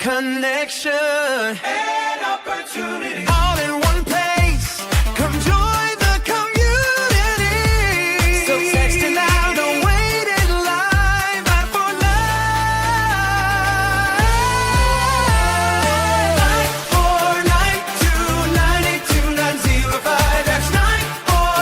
connection and opportunity. All in one place. Come join the community. So text it now, don't wait in line. Fight for life. 949298295. That's 9492995.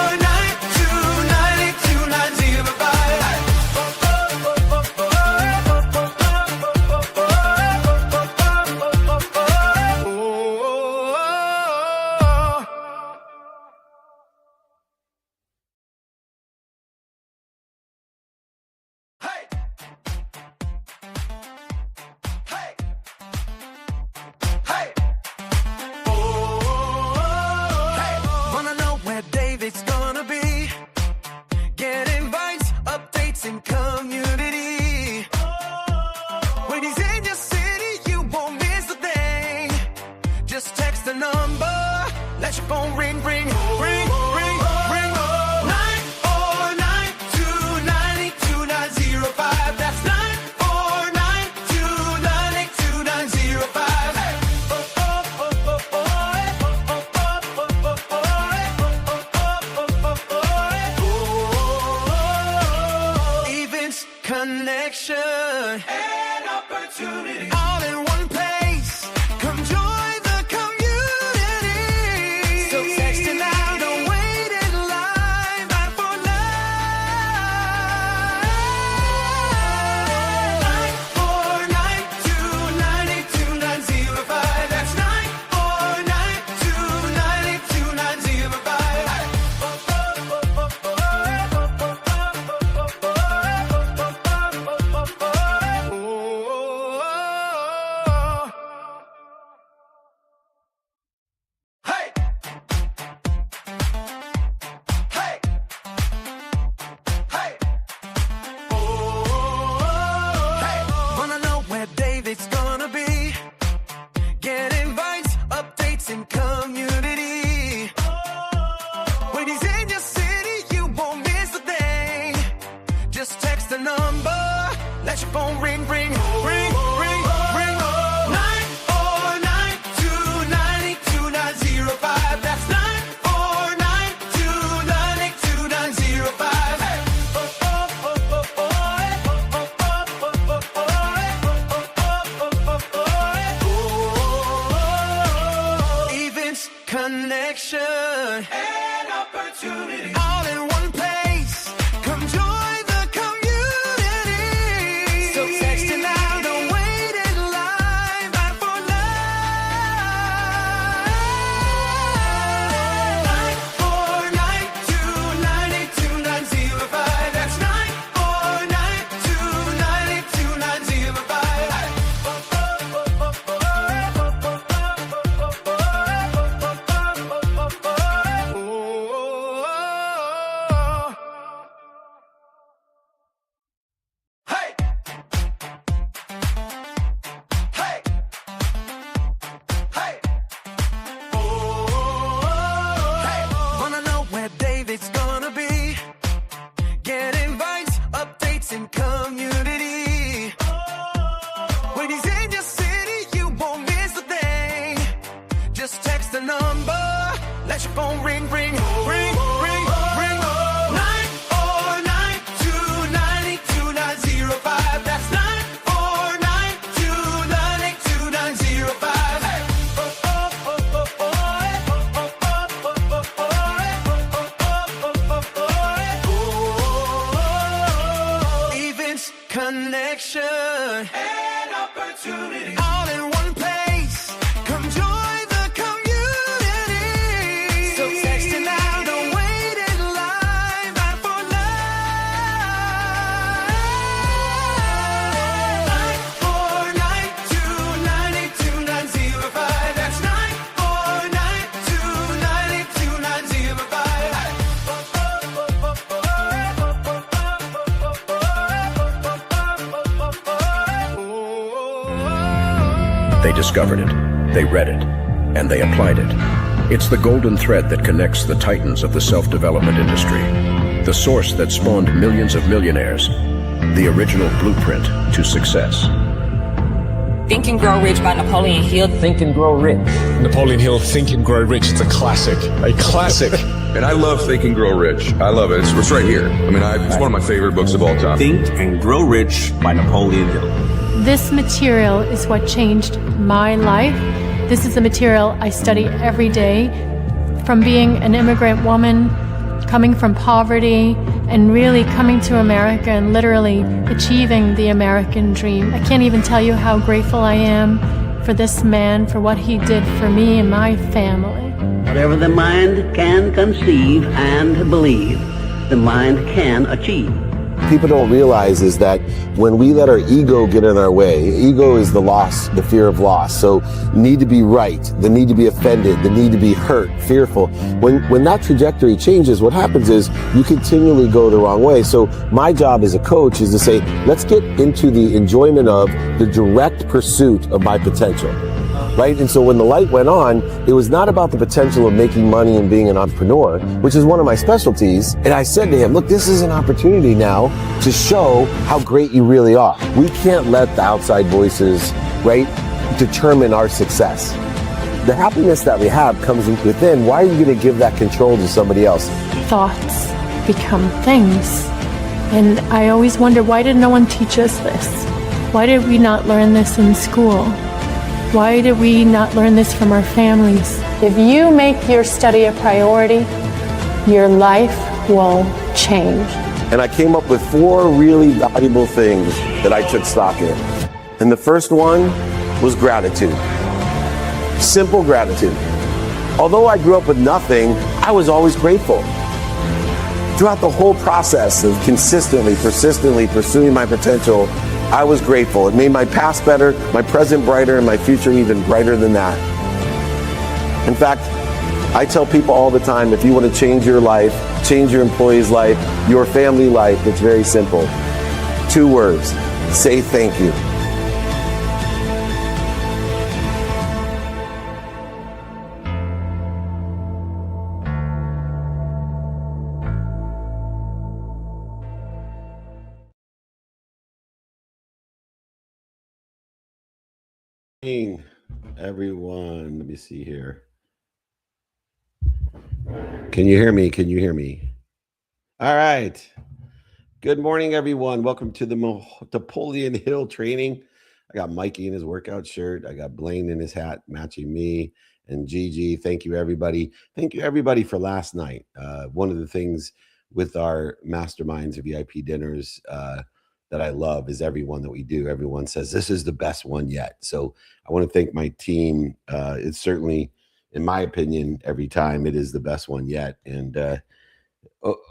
They discovered it, they read it, and they applied it. It's the golden thread that connects the titans of the self-development industry, the source that spawned millions of millionaires, the original blueprint to success. Think and Grow Rich by Napoleon Hill. Think and Grow Rich. Napoleon Hill, Think and Grow Rich. It's a classic. A classic. And I love Think and Grow Rich. I love it. It's right here. I mean, it's one of my favorite books of all time. Think and Grow Rich by Napoleon Hill. This material is what changed my life. This is the material I study every day. From being an immigrant woman, coming from poverty, and really coming to America and literally achieving the American dream. I can't even tell you how grateful I am for this man, for what he did for me and my family. Whatever the mind can conceive and believe, the mind can achieve. People don't realize is that when we let our ego get in our way, ego is the loss, the fear of loss. So need to be right, the need to be offended, the need to be hurt, fearful. When that trajectory changes, what happens is you continually go the wrong way. So my job as a coach is to say, let's get into the enjoyment of the direct pursuit of my potential. Right? And so when the light went on, it was not about the potential of making money and being an entrepreneur, which is one of my specialties. And I said to him, look, this is an opportunity now to show how great you really are. We can't let the outside voices, right, determine our success. The happiness that we have comes within. Why are you going to give that control to somebody else? Thoughts become things. And I always wonder, why did no one teach us this? Why did we not learn this in school? Why did we not learn this from our families? If you make your study a priority, your life will change. And I came up with 4 really valuable things that I took stock in. And the first one was gratitude. Simple gratitude. Although I grew up with nothing, I was always grateful. Throughout the whole process of consistently, persistently pursuing my potential, I was grateful. It made my past better, my present brighter, and my future even brighter than that. In fact, I tell people all the time, if you want to change your life, change your employee's life, your family life, it's very simple. 2 words, say thank you. Everyone, let me see here. Can you hear me? Can you hear me? All right. Good morning, everyone. Welcome to the Napoleon Hill training. I got Mikey in his workout shirt. I got Blaine in his hat matching me, and Gigi. Thank you, everybody. Thank you, everybody, for last night. One of the things with our masterminds or VIP dinners that I love is everyone that we do. Everyone says this is the best one yet. So I want to thank my team. It's certainly, in my opinion, every time it is the best one yet. And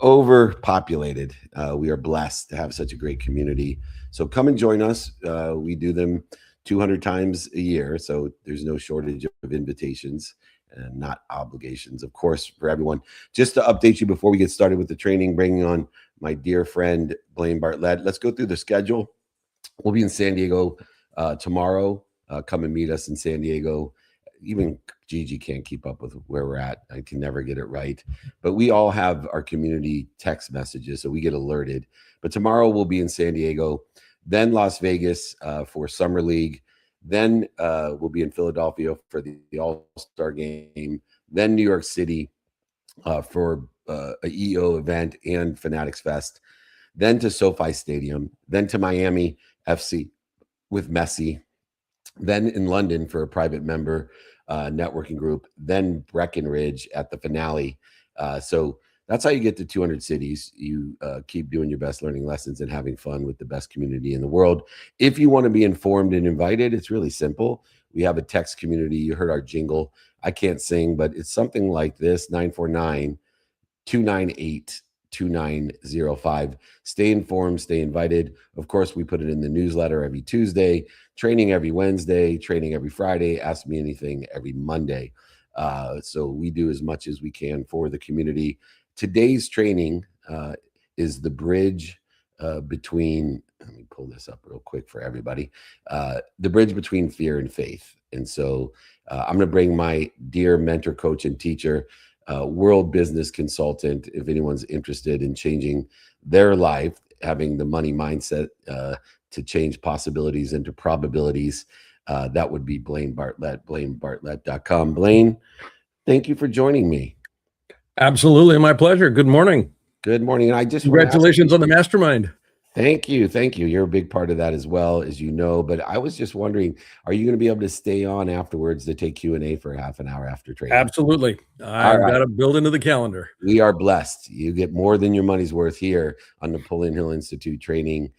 overpopulated. We are blessed to have such a great community. So come and join us. We do them 200 times a year. So there's no shortage of invitations and not obligations, of course, for everyone. Just to update you before we get started with the training, bringing on my dear friend, Blaine Bartlett. Let's go through the schedule. We'll be in San Diego tomorrow. Come and meet us in San Diego. Even Gigi can't keep up with where we're at. I can never get it right. But we all have our community text messages, so we get alerted. But tomorrow we'll be in San Diego, then Las Vegas for Summer League. Then we'll be in Philadelphia for the All-Star game. Then New York City for a EO event and Fanatics Fest, then to SoFi Stadium, then to Miami FC with Messi, then in London for a private member networking group, then Breckenridge at the finale. So that's how you get to 200 cities. You keep doing your best, learning lessons and having fun with the best community in the world. If you want to be informed and invited, it's really simple. We have a text community. You heard our jingle. I can't sing, but it's something like this: 949-298-2905. Stay informed, stay invited. Of course, we put it in the newsletter every Tuesday, training every Wednesday, training every Friday, Ask Me Anything every Monday. So we do as much as we can for the community. Today's training is the bridge between, let me pull this up real quick for everybody, the bridge between fear and faith. And so I'm going to bring my dear mentor, coach, and teacher, world business consultant, if anyone's interested in changing their life, having the money mindset to change possibilities into probabilities. That would be Blaine Bartlett, blainebartlett.com. Blaine, thank you for joining me. Absolutely. My pleasure. Good morning. Good morning. And I just want to ask Congratulations you- on the mastermind. Thank you. Thank you. You're a big part of that as well, as you know. But I was just wondering, are you going to be able to stay on afterwards to take Q&A for half an hour after training? Absolutely. I've right. got to build into the calendar. We are blessed. You get more than your money's worth here on Napoleon Hill Institute training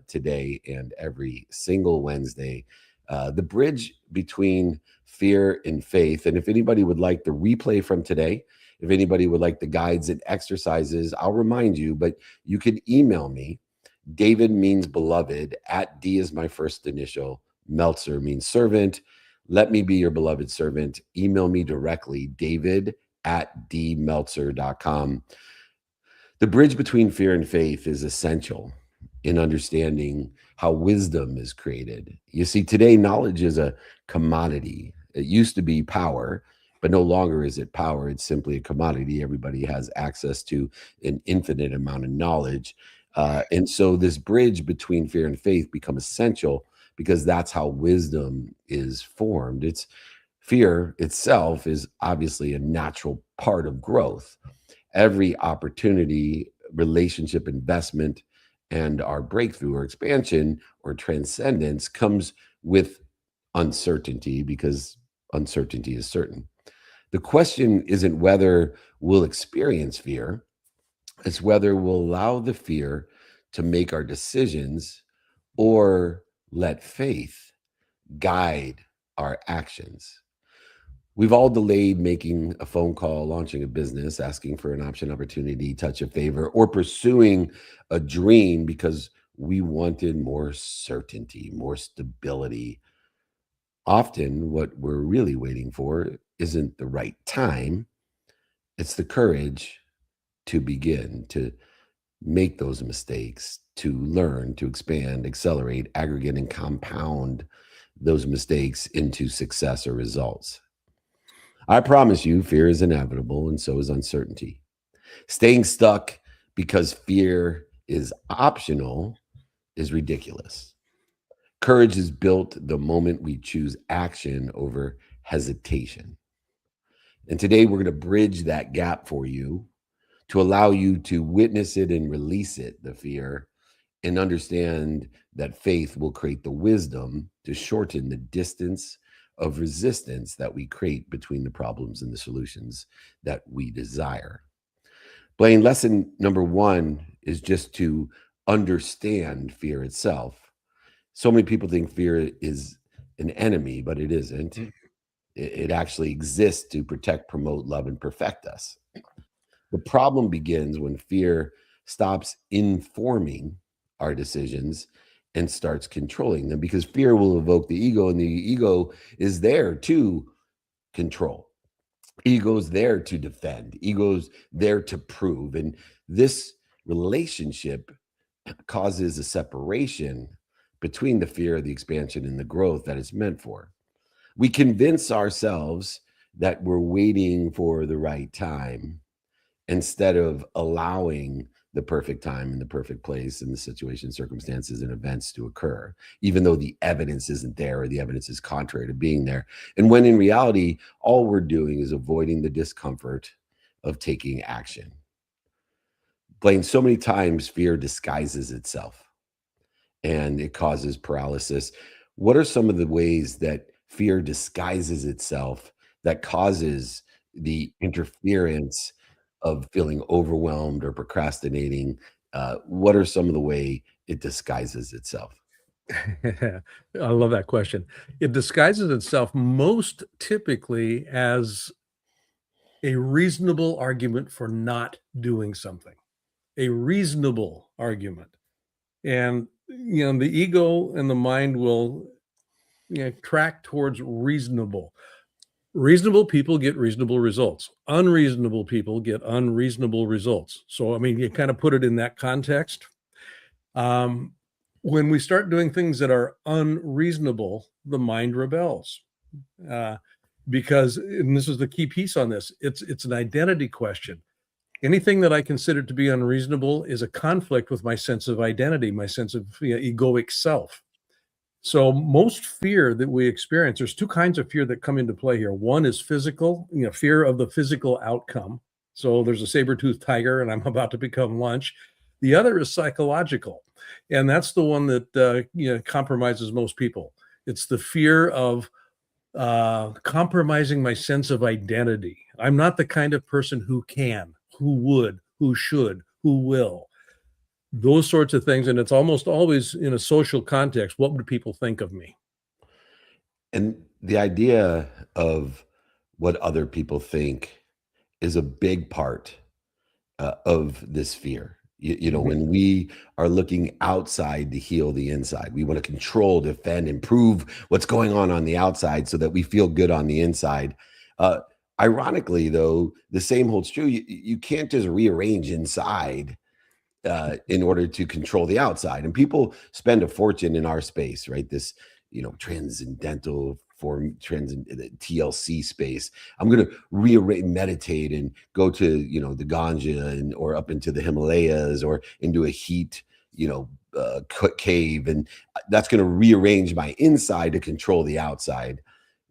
today and every single Wednesday. The bridge between fear and faith. And if anybody would like the replay from today, if anybody would like the guides and exercises, I'll remind you, but you can email me. David means beloved, at D is my first initial, Meltzer means servant. Let me be your beloved servant. Email me directly, david@dmeltzer.com. The bridge between fear and faith is essential in understanding how wisdom is created. You see, today knowledge is a commodity. It used to be power, but no longer is it power. It's simply a commodity. Everybody has access to an infinite amount of knowledge. And so this bridge between fear and faith become essential because that's how wisdom is formed. It's fear itself is obviously a natural part of growth. Every opportunity, relationship, investment, and our breakthrough or expansion or transcendence comes with uncertainty because uncertainty is certain. The question isn't whether we'll experience fear, it's whether we'll allow the fear to make our decisions or let faith guide our actions. We've all delayed making a phone call, launching a business, asking for an option, opportunity, touch of favor, or pursuing a dream because we wanted more certainty, more stability. Often, what we're really waiting for isn't the right time, it's the courage to begin, to make those mistakes, to learn, to expand, accelerate, aggregate, and compound those mistakes into success or results. I promise you, fear is inevitable, and so is uncertainty. Staying stuck because fear is optional is ridiculous. Courage is built the moment we choose action over hesitation. And today we're going to bridge that gap for you to allow you to witness it and release it, the fear, and understand that faith will create the wisdom to shorten the distance of resistance that we create between the problems and the solutions that we desire. Blaine, lesson number one is just to understand fear itself. So many people think fear is an enemy, but it isn't. It actually exists to protect, promote, love, and perfect us. The problem begins when fear stops informing our decisions and starts controlling them, because fear will evoke the ego, and the ego is there to control. Ego's there to defend. Ego's there to prove. And this relationship causes a separation between the fear, the expansion, and the growth that it's meant for. We convince ourselves that we're waiting for the right time instead of allowing the perfect time and the perfect place and the situation, circumstances, and events to occur, even though the evidence isn't there or the evidence is contrary to being there. And when in reality, all we're doing is avoiding the discomfort of taking action. Blaine, so many times fear disguises itself and it causes paralysis. What are some of the ways that fear disguises itself that causes the interference of feeling overwhelmed or procrastinating? What are some of the way it disguises itself? I love that question. It disguises itself most typically as a reasonable argument for not doing something, a reasonable argument. And, the ego and the mind will track towards reasonable. Reasonable people get reasonable results. Unreasonable people get unreasonable results. So, you kind of put it in that context. When we start doing things that are unreasonable, the mind rebels. Because, and this is the key piece on this, it's an identity question. Anything that I consider to be unreasonable is a conflict with my sense of identity, my sense of egoic self. So most fear that we experience, there's two kinds of fear that come into play here. One is physical, fear of the physical outcome. So there's a saber-toothed tiger and I'm about to become lunch. The other is psychological. And that's the one that compromises most people. It's the fear of compromising my sense of identity. I'm not the kind of person who can, who would, who should, who will. Those sorts of things, and it's almost always in a social context. What would people think of me? And the idea of what other people think is a big part of this fear. You know, when we are looking outside to heal the inside, we want to control, defend, improve what's going on the outside so that we feel good on the inside. Ironically, though, the same holds true. You can't just rearrange inside in order to control the outside. And people spend a fortune in our space, right? This, transcendental form, TLC space. I'm going to rearrange, meditate, and go to, the Ganja or up into the Himalayas or into a heat, cave. And that's going to rearrange my inside to control the outside.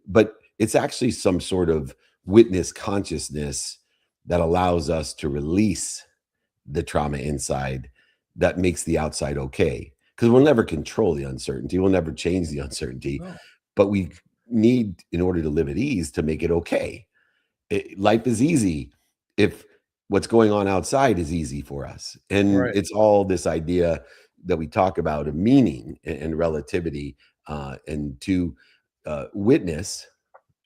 But it's actually some sort of witness consciousness that allows us to release the trauma inside that makes the outside okay. Because we'll never control the uncertainty. We'll never change the uncertainty. No. But we need, in order to live at ease, to make it okay. Life is easy if what's going on outside is easy for us. And it's all this idea that we talk about of meaning and relativity, and to witness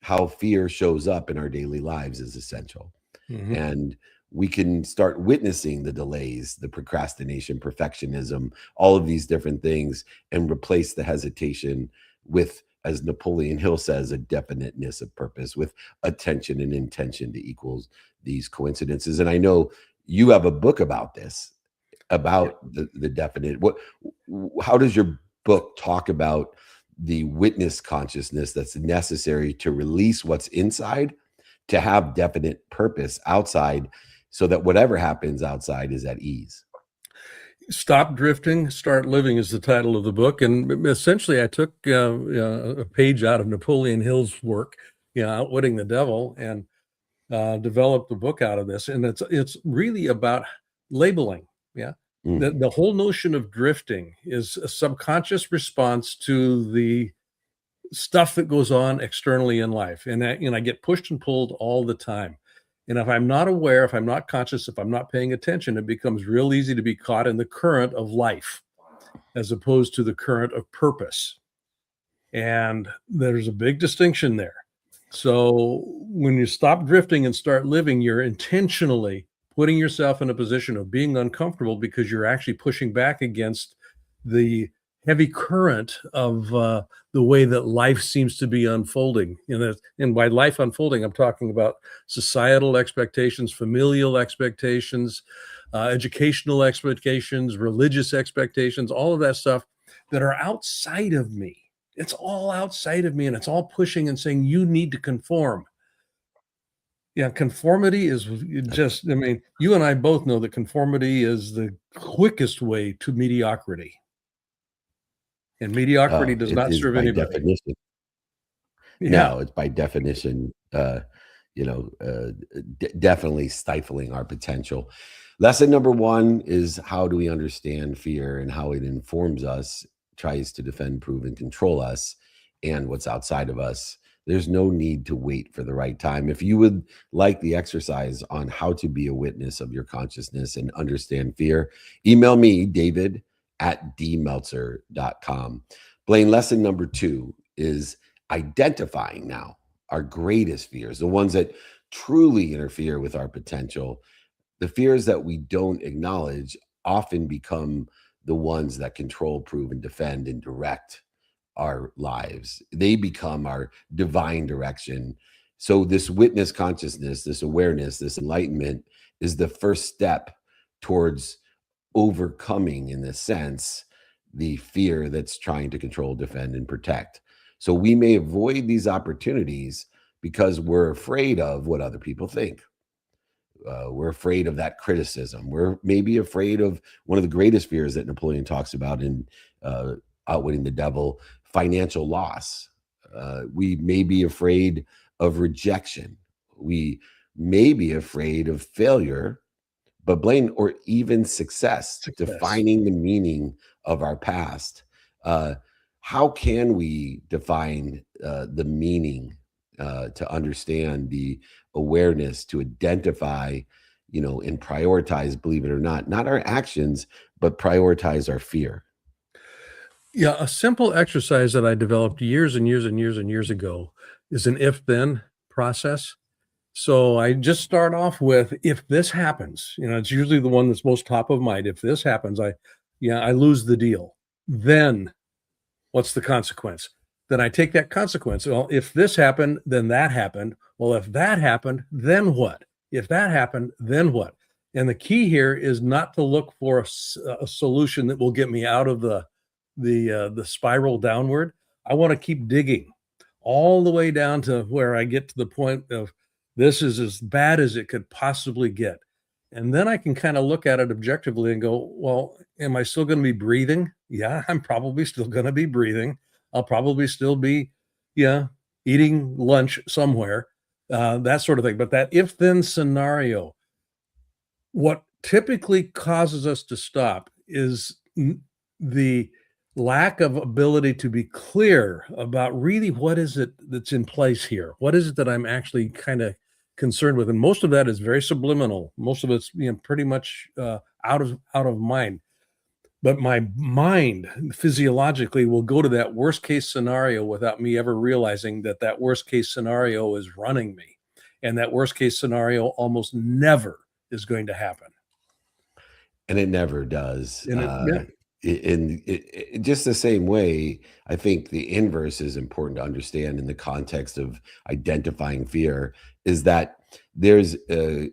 how fear shows up in our daily lives is essential. And we can start witnessing the delays, the procrastination, perfectionism, all of these different things, and replace the hesitation with, as Napoleon Hill says, a definiteness of purpose, with attention and intention to equals these coincidences. And I know you have a book about this, about the definite. How does your book talk about the witness consciousness that's necessary to release what's inside, to have definite purpose outside, so that whatever happens outside is at ease? Stop Drifting, Start Living is the title of the book. And essentially I took a page out of Napoleon Hill's work, Outwitting the Devil, and developed the book out of this. And it's really about labeling. The whole notion of drifting is a subconscious response to the stuff that goes on externally in life. And I get pushed and pulled all the time. And if I'm not aware, if I'm not conscious, if I'm not paying attention, it becomes real easy to be caught in the current of life as opposed to the current of purpose. And there's a big distinction there. So when you stop drifting and start living, you're intentionally putting yourself in a position of being uncomfortable because you're actually pushing back against the heavy current of the way that life seems to be unfolding. And by life unfolding, I'm talking about societal expectations, familial expectations, educational expectations, religious expectations, all of that stuff that are outside of me. It's all outside of me, and it's all pushing and saying, you need to conform. Conformity is just, you and I both know that conformity is the quickest way to mediocrity. And mediocrity does not serve anybody. Definition. No, it's by definition, definitely stifling our potential. Lesson number one is, how do we understand fear and how it informs us, tries to defend, prove, and control us and what's outside of us. There's no need to wait for the right time. If you would like the exercise on how to be a witness of your consciousness and understand fear, email me, david@dmeltzer.com. Blaine, lesson number two is identifying now our greatest fears, the ones that truly interfere with our potential. The fears that we don't acknowledge often become the ones that control, prove, and defend and direct our lives. They become our divine direction. So this witness consciousness, this awareness, this enlightenment is the first step towards overcoming, in this sense, the fear that's trying to control, defend, and protect. So we may avoid these opportunities because we're afraid of what other people think. We're afraid of that criticism. We're maybe afraid of one of the greatest fears that Napoleon talks about in Outwitting the Devil, financial loss. We may be afraid of rejection. We may be afraid of failure, but Blaine, or even success, defining the meaning of our past. How can we define the meaning to understand the awareness, to identify, and prioritize, believe it or not our actions, but prioritize our fear? Yeah, a simple exercise that I developed years and years and years and years ago is an if-then process. So I just start off with, if this happens, it's usually the one that's most top of mind. If this happens, I lose the deal. Then what's the consequence? Then I take that consequence. Well, if this happened, then that happened. Well, if that happened, then what? If that happened, then what? And the key here is not to look for a solution that will get me out of the spiral downward. I want to keep digging all the way down to where I get to the point of, this is as bad as it could possibly get. And then I can kind of look at it objectively and go, well, am I still going to be breathing? Yeah, I'm probably still going to be breathing. I'll probably still be, eating lunch somewhere, that sort of thing. But that if then scenario, what typically causes us to stop is the lack of ability to be clear about really what is it that's in place here? What is it that I'm actually kind of concerned with? And most of that is very subliminal. Most of it's pretty much out of mind. But my mind physiologically will go to that worst case scenario without me ever realizing that worst case scenario is running me, and that worst case scenario almost never is going to happen. And it never does. And In just the same way, I think the inverse is important to understand in the context of identifying fear, is that there's a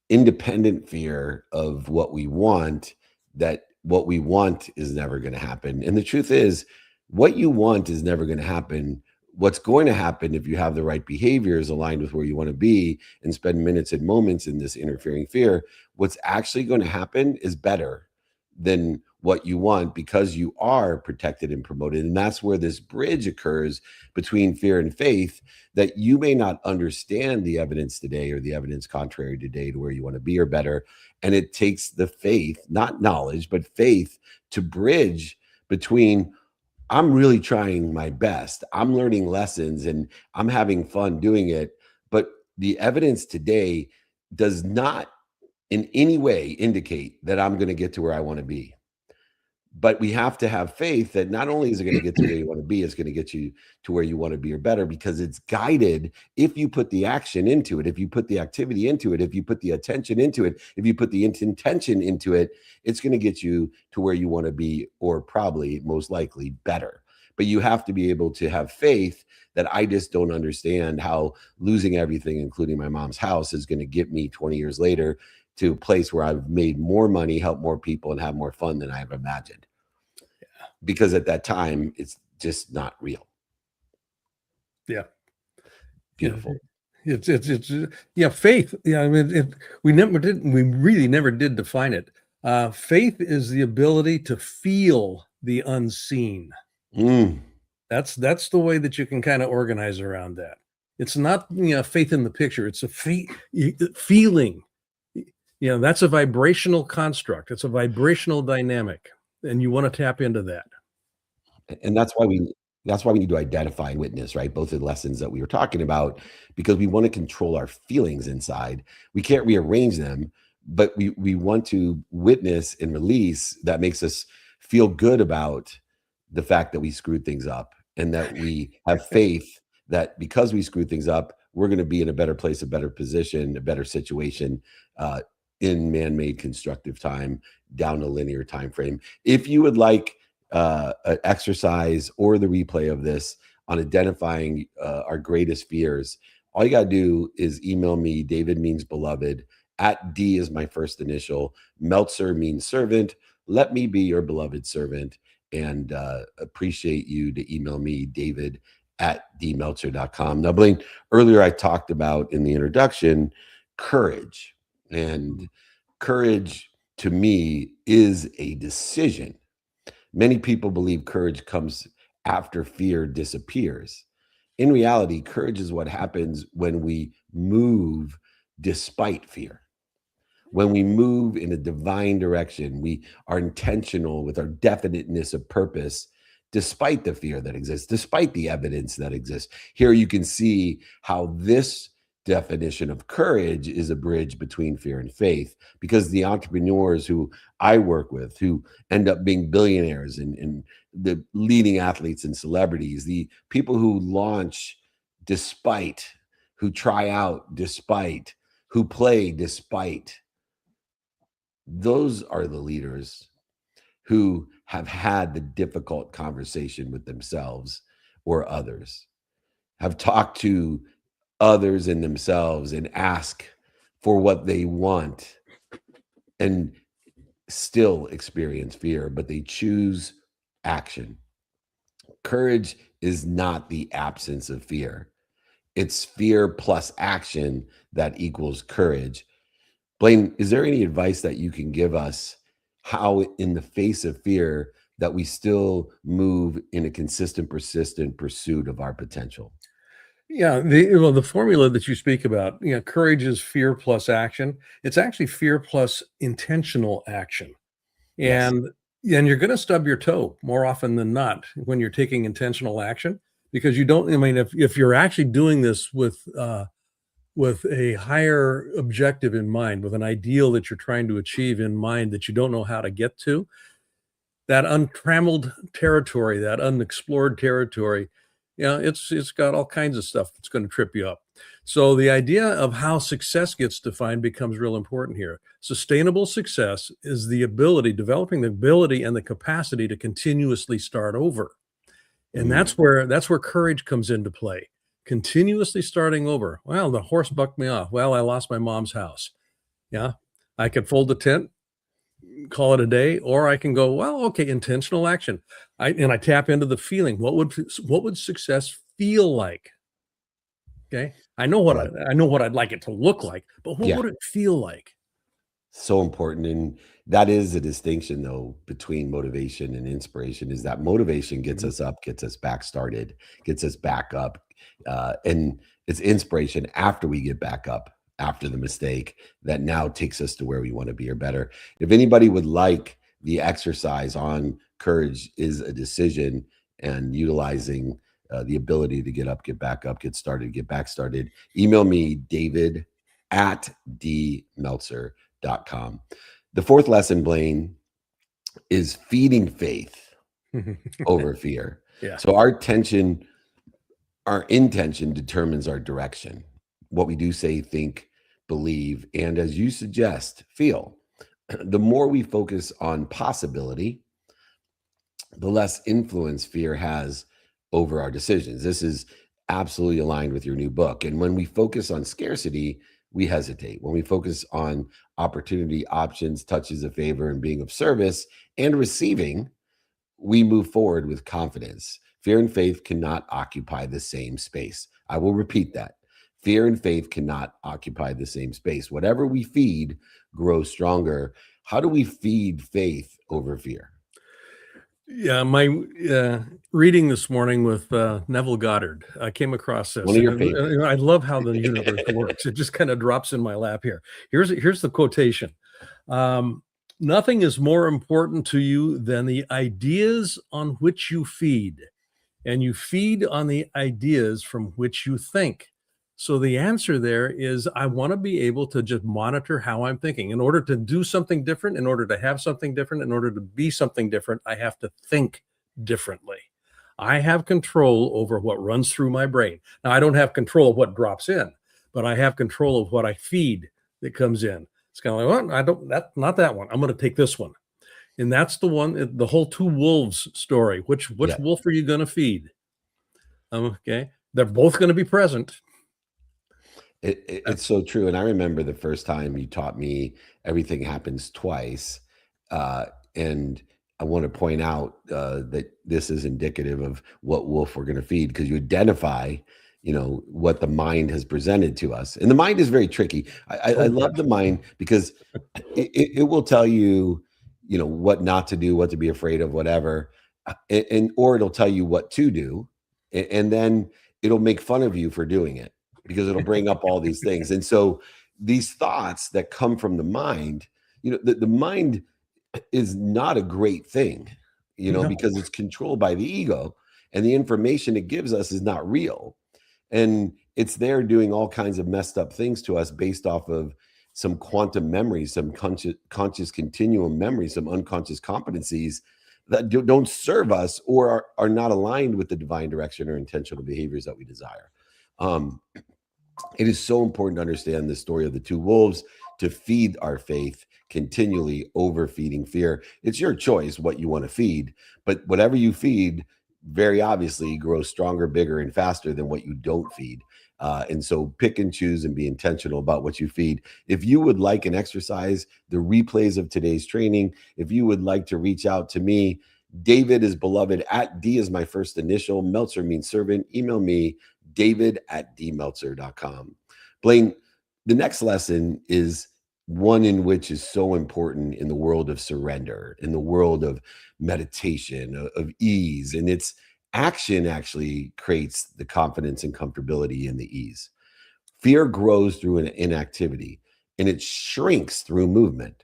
independent fear of what we want, that what we want is never going to happen. And the truth is, what you want is never going to happen. What's going to happen, if you have the right behaviors aligned with where you want to be and spend minutes and moments in this interfering fear, what's actually going to happen is better than what you want, because you are protected and promoted. And that's where this bridge occurs between fear and faith, that you may not understand the evidence today, or the evidence contrary today to where you want to be or better. And it takes the faith, not knowledge, but faith, to bridge between, I'm really trying my best, I'm learning lessons, and I'm having fun doing it, but the evidence today does not in any way indicate that I'm going to get to where I want to be. But we have to have faith that not only is it going to get to where you want to be, it's going to get you to where you want to be or better, because it's guided. If you put the action into it, if you put the activity into it, if you put the attention into it, if you put the intention into it, it's going to get you to where you want to be, or probably most likely better. But you have to be able to have faith that I just don't understand how losing everything, including my mom's house, is going to get me 20 years later to a place where I've made more money, help more people, and have more fun than I've imagined. Because at that time, it's just not real. Yeah. Beautiful. It's faith. Yeah, I mean, we really never did define it. Faith is the ability to feel the unseen. That's the way that you can kind of organize around that. It's not faith in the picture. It's a feeling. That's a vibrational construct. It's a vibrational dynamic, and you want to tap into that. And that's why we need to identify and witness, right? Both of the lessons that we were talking about, because we want to control our feelings inside. We can't rearrange them, but we want to witness and release. That makes us feel good about the fact that we screwed things up, and that we have faith that because we screwed things up, we're going to be in a better place, a better position, a better situation, in man-made constructive time, down a linear time frame. If you would like an exercise or the replay of this on identifying our greatest fears, all you got to do is email me. David means beloved, at D is my first initial, Meltzer means servant. Let me be your beloved servant, and appreciate you to email me, David at dmeltzer.com. Now, Blaine, earlier I talked about in the introduction courage. And courage to me is a decision. Many people believe courage comes after fear disappears. In reality, courage is what happens when we move despite fear. When we move in a divine direction, we are intentional with our definiteness of purpose, despite the fear that exists, despite the evidence that exists. Here you can see how this definition of courage is a bridge between fear and faith, because the entrepreneurs who I work with, who end up being billionaires and the leading athletes and celebrities, the people who launch despite, who try out despite, who play despite, those are the leaders who have had the difficult conversation with themselves or others, have talked to others and themselves and ask for what they want and still experience fear, but they choose action. Courage is not the absence of fear. It's fear plus action that equals courage. Blaine, is there any advice that you can give us how in the face of fear that we still move in a consistent, persistent pursuit of our potential? Yeah, the formula that you speak about, courage is fear plus action. It's actually fear plus intentional action. Yes. And you're going to stub your toe more often than not when you're taking intentional action, because you don't, I mean, if you're actually doing this with a higher objective in mind, with an ideal that you're trying to achieve in mind that you don't know how to get to, that untrammeled territory, that unexplored territory, it's got all kinds of stuff that's going to trip you up. So the idea of how success gets defined becomes real important here. Sustainable success is the ability, developing the ability and the capacity to continuously start over. And that's where courage comes into play. Continuously starting over. Well, the horse bucked me off. Well, I lost my mom's house. Yeah. I could fold the tent, call it a day, or I can go, well, okay, intentional action. I tap into the feeling. What would success feel like? Okay. I know what I'd like it to look like, but what would it feel like? So important. And that is a distinction, though, between motivation and inspiration, is that motivation gets us up, gets us back started, gets us back up. And it's inspiration after we get back up, after the mistake, that now takes us to where we want to be or better. If anybody would like the exercise on courage is a decision and utilizing the ability to get up, get back up, get started, get back started, email me, david@dmeltzer.com. The fourth lesson, Blaine, is feeding faith over fear. Yeah. So our intention determines our direction. What we do, say, think, believe, and as you suggest, feel. The more we focus on possibility, the less influence fear has over our decisions. This is absolutely aligned with your new book. And when we focus on scarcity, we hesitate. When we focus on opportunity, options, touches of favor, and being of service and receiving, we move forward with confidence. Fear and faith cannot occupy the same space. I will repeat that. Fear and faith cannot occupy the same space. Whatever we feed grows stronger. How do we feed faith over fear? Yeah, my reading this morning with Neville Goddard, I came across this. One of your And, favorites. I love how the universe works. It just kind of drops in my lap here. Here's the quotation. Nothing is more important to you than the ideas on which you feed, and you feed on the ideas from which you think. So the answer there is, I want to be able to just monitor how I'm thinking. In order to do something different, in order to have something different, in order to be something different, I have to think differently. I have control over what runs through my brain. Now, I don't have control of what drops in, but I have control of what I feed that comes in. It's kind of like, well, not that one. I'm going to take this one. And that's the one, the whole two wolves story. Which wolf are you going to feed? Okay. They're both going to be present. It's so true. And I remember the first time you taught me everything happens twice. And I want to point out that this is indicative of what wolf we're going to feed, because you identify, what the mind has presented to us. And the mind is very tricky. I love the mind because it will tell you, what not to do, what to be afraid of, whatever. and or it'll tell you what to do, and then it'll make fun of you for doing it because it'll bring up all these things. And so these thoughts that come from the mind, the mind is not a great thing, No. because it's controlled by the ego, and the information it gives us is not real. And it's there doing all kinds of messed up things to us based off of some quantum memory, some conscious continuum memory, some unconscious competencies that don't serve us or are not aligned with the divine direction or intentional behaviors that we desire. It is so important to understand the story of the two wolves, to feed our faith continually, overfeeding fear. It's your choice what you want to feed, but whatever you feed very obviously grows stronger, bigger, and faster than what you don't feed. And so pick and choose and be intentional about what you feed. If you would like an exercise, the replays of today's training, if you would like to reach out to me, David is beloved at D is my first initial. Meltzer means servant. Email me, david@dmeltzer.com. Blaine, the next lesson is one in which is so important in the world of surrender, in the world of meditation, of ease. And it's action actually creates the confidence and comfortability in the ease. Fear grows through an inactivity, and it shrinks through movement.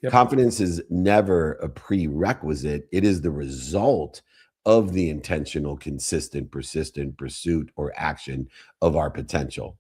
Yep. Confidence is never a prerequisite. It is the result of the intentional, consistent, persistent pursuit or action of our potential.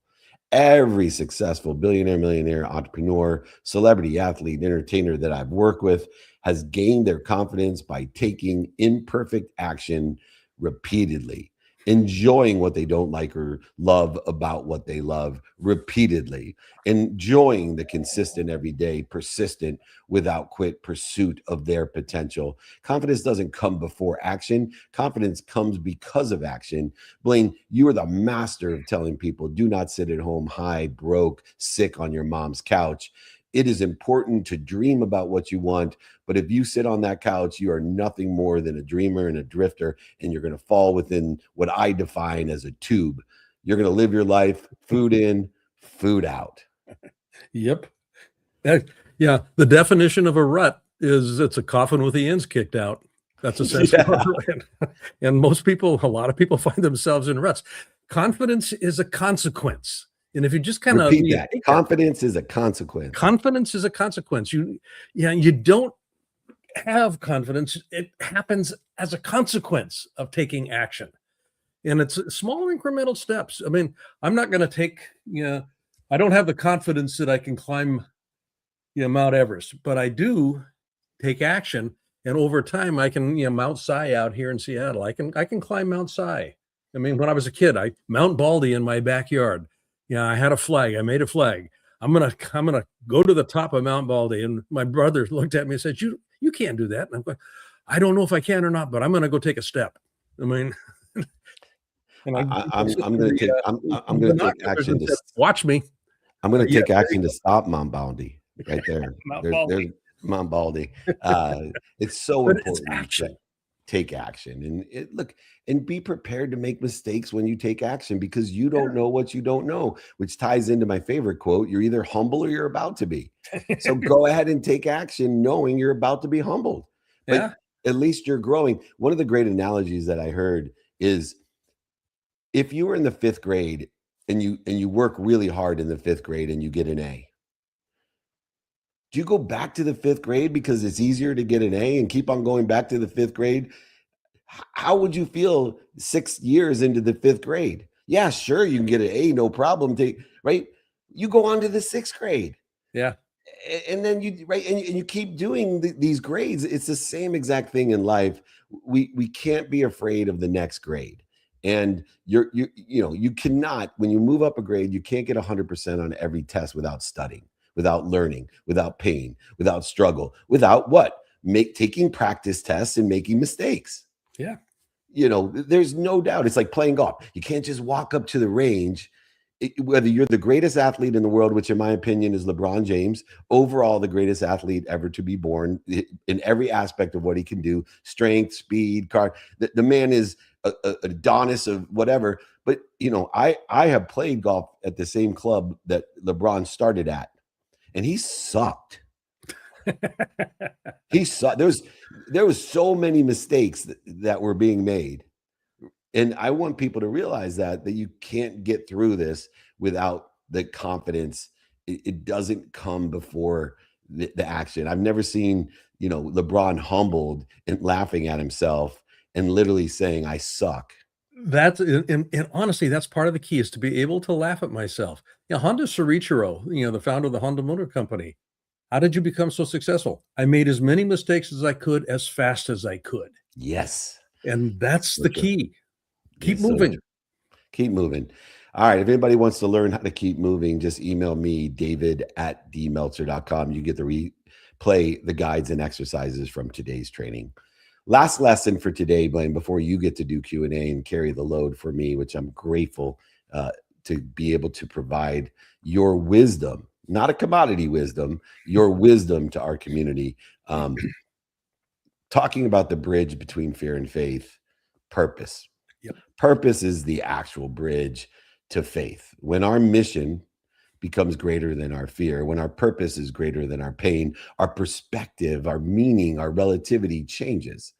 Every successful billionaire, millionaire, entrepreneur, celebrity, athlete, entertainer that I've worked with has gained their confidence by taking imperfect action repeatedly, enjoying what they don't like or love about what they love repeatedly, enjoying the consistent, everyday, persistent, without quit pursuit of their potential. Confidence doesn't come before action. Confidence comes because of action. Blaine, you are the master of telling people, do not sit at home high, broke, sick on your mom's couch. It is important to dream about what you want, but if you sit on that couch, you are nothing more than a dreamer and a drifter, and you're going to fall within what I define as a tube. You're going to live your life, food in, food out. Yep. Yeah. The definition of a rut is it's a coffin with the ends kicked out. That's essentially what it is. And a lot of people find themselves in ruts. Confidence is a consequence. And if you just kind of repeat that, confidence is a consequence. Confidence is a consequence. You don't have confidence. It happens as a consequence of taking action. And it's small incremental steps. I mean, I'm not going to take, I don't have the confidence that I can climb, Mount Everest, but I do take action. And over time, I can, Mount Si out here in Seattle, I can climb Mount Si. I mean, when I was a kid, Mount Baldy in my backyard. I had a flag. I made a flag. I'm gonna go to the top of Mount Baldy. And my brother looked at me and said, "You can't do that." And I'm going, I don't know if I can or not, but I'm gonna go take a step. I mean, and I'm gonna take action. Watch me. I'm gonna take action to stop Mount Baldy right there. There's Mount Baldy. It's so important. It's action. Take action and be prepared to make mistakes when you take action, because you don't know what you don't know, which ties into my favorite quote. You're either humble or you're about to be. So go ahead and take action knowing you're about to be humbled. But at least you're growing. One of the great analogies that I heard is, if you were in the 5th grade and you work really hard in the 5th grade and you get an A, do you go back to the 5th grade because it's easier to get an A and keep on going back to the 5th grade? How would you feel 6 years into the 5th grade? Yeah, sure, you can get an A, no problem. Right? You go on to the 6th grade. Yeah. And then you keep doing these grades. It's the same exact thing in life. We can't be afraid of the next grade. And you cannot, when you move up a grade, you can't get 100% on every test without studying, without learning, without pain, without struggle, without taking practice tests and making mistakes. Yeah. There's no doubt. It's like playing golf. You can't just walk up to the range, whether you're the greatest athlete in the world, which in my opinion is LeBron James, overall the greatest athlete ever to be born in every aspect of what he can do, strength, speed, the man is a Adonis of whatever. But, I have played golf at the same club that LeBron started at, and he sucked. He saw there was so many mistakes that were being made. And I want people to realize that you can't get through this without the confidence. It doesn't come before the action. I've never seen, LeBron humbled and laughing at himself and literally saying, I suck. That's and honestly, that's part of the key is to be able to laugh at myself. Honda Sorichiro, the founder of the Honda Motor Company. How did you become so successful? I made as many mistakes as I could as fast as I could. Yes. And that's the key. Keep Yes, so moving. true. Keep moving. All right. If anybody wants to learn how to keep moving, just email me, david@dmeltzer.com. You get to replay the guides and exercises from today's training. Last lesson for today, Blaine, before you get to do Q&A and carry the load for me, which I'm grateful to be able to provide your wisdom, not a commodity wisdom, your wisdom to our community. Talking about the bridge between fear and faith, purpose. Yep. Purpose is the actual bridge to faith. When our mission becomes greater than our fear, when our purpose is greater than our pain, our perspective, our meaning, our relativity changes.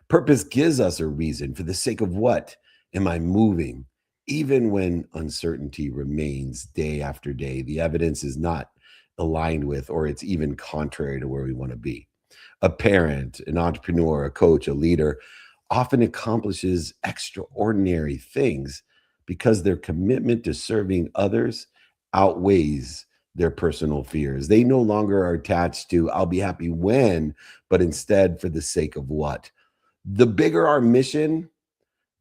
Purpose gives us a reason. For the sake of what am I moving? Even when uncertainty remains day after day, the evidence is not aligned with, or it's even contrary to where we want to be. A parent, an entrepreneur, a coach, a leader often accomplishes extraordinary things because their commitment to serving others outweighs their personal fears. They no longer are attached to, I'll be happy when, but instead for the sake of what. The bigger our mission,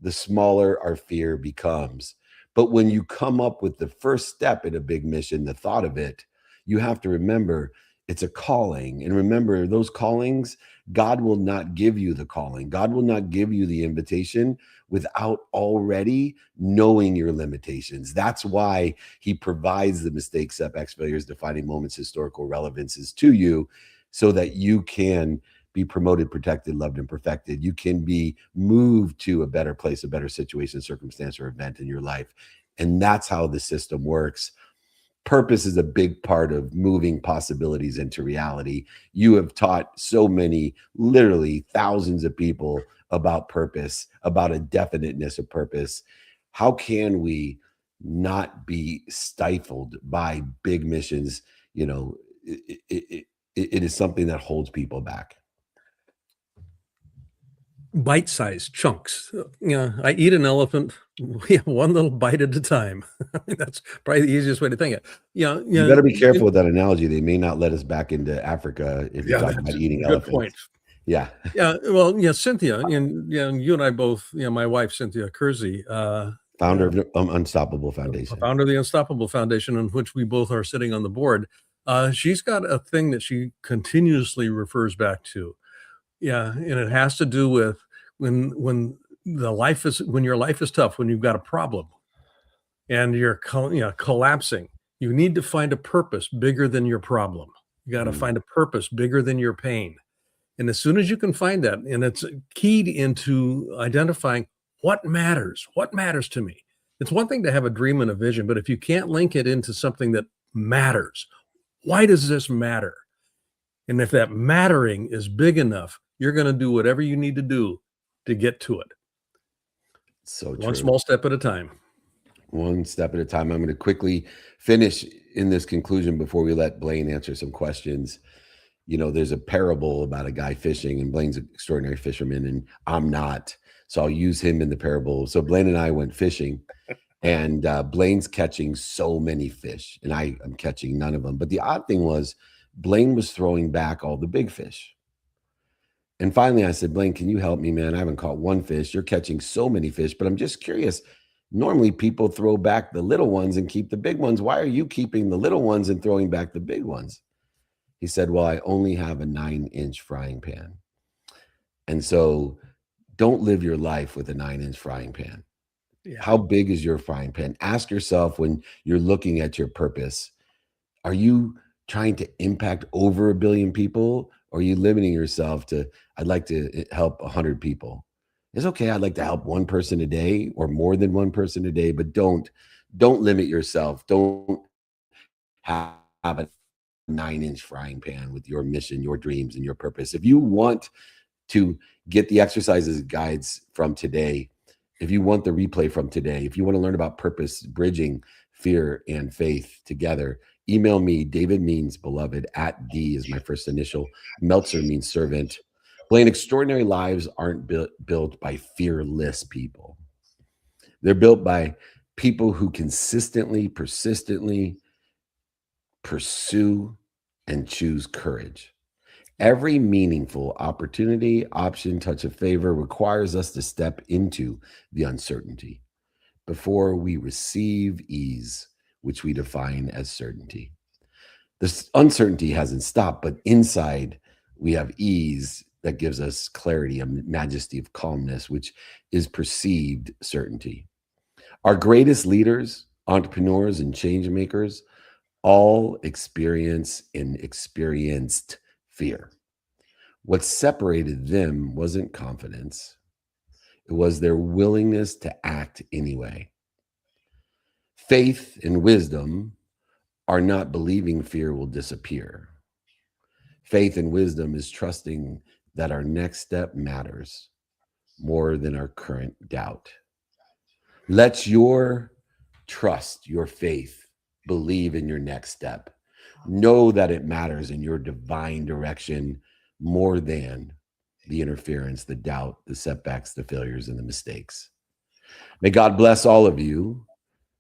the smaller our fear becomes. But when you come up with the first step in a big mission, the thought of it, you have to remember it's a calling. And remember, those callings, God will not give you the calling. God will not give you the invitation without already knowing your limitations. That's why he provides the mistakes, setbacks, failures, defining moments, historical relevances to you so that you can be promoted, protected, loved, and perfected. You can be moved to a better place, a better situation, circumstance, or event in your life. And that's how the system works. Purpose is a big part of moving possibilities into reality. You have taught so many, literally thousands of people about purpose, about a definiteness of purpose. How can we not be stifled by big missions? It is something that holds people back. Bite-sized chunks. I eat an elephant one little bite at a time. That's probably the easiest way to think it. You better be careful with that analogy. They may not let us back into Africa if you're talking about eating elephants. Good point. Yeah. Yeah. Well, Cynthia, and you and I both, my wife, Cynthia Kersey, founder of Unstoppable Foundation. Founder of the Unstoppable Foundation, in which we both are sitting on the board. She's got a thing that she continuously refers back to. Yeah. And it has to do with when your life is tough, when you've got a problem and you're collapsing, you need to find a purpose bigger than your problem. You got to find a purpose bigger than your pain. And as soon as you can find that, and it's keyed into identifying what matters to me. It's one thing to have a dream and a vision, but if you can't link it into something that matters, why does this matter? And if that mattering is big enough, you're going to do whatever you need to do to get to it. So true. One small step at a time. One step at a time. I'm going to quickly finish in this conclusion before we let Blaine answer some questions. There's a parable about a guy fishing, and Blaine's an extraordinary fisherman, and I'm not. So I'll use him in the parable. So Blaine and I went fishing, and Blaine's catching so many fish, and I'm catching none of them. But the odd thing was, Blaine was throwing back all the big fish. And finally, I said, Blaine, can you help me, man? I haven't caught one fish. You're catching so many fish, but I'm just curious. Normally, people throw back the little ones and keep the big ones. Why are you keeping the little ones and throwing back the big ones? He said, well, I only have a 9-inch frying pan. And so don't live your life with a 9-inch frying pan. Yeah. How big is your frying pan? Ask yourself when you're looking at your purpose, are you trying to impact over 1 billion people? Or are you limiting yourself to, I'd like to help 100 people? It's okay. I'd like to help one person a day or more than one person a day, but don't limit yourself. Don't have a 9-inch frying pan with your mission, your dreams, and your purpose. If you want to get the exercises guides from today, if you want the replay from today, if you want to learn about purpose, bridging fear and faith together, email me. David means beloved, at D is my first initial. Meltzer means servant. Blaine, extraordinary lives aren't built by fearless people. They're built by people who consistently, persistently pursue and choose courage. Every meaningful opportunity, option, touch of favor requires us to step into the uncertainty before we receive ease, which we define as certainty. This uncertainty hasn't stopped, but inside we have ease that gives us clarity, a majesty of calmness, which is perceived certainty. Our greatest leaders, entrepreneurs, and change makers all experience and experienced fear. What separated them wasn't confidence. It was their willingness to act anyway. Faith and wisdom are not believing fear will disappear. Faith and wisdom is trusting that our next step matters more than our current doubt. Let your trust, your faith, believe in your next step. Know that it matters in your divine direction more than the interference, the doubt, the setbacks, the failures, and the mistakes. May God bless all of you.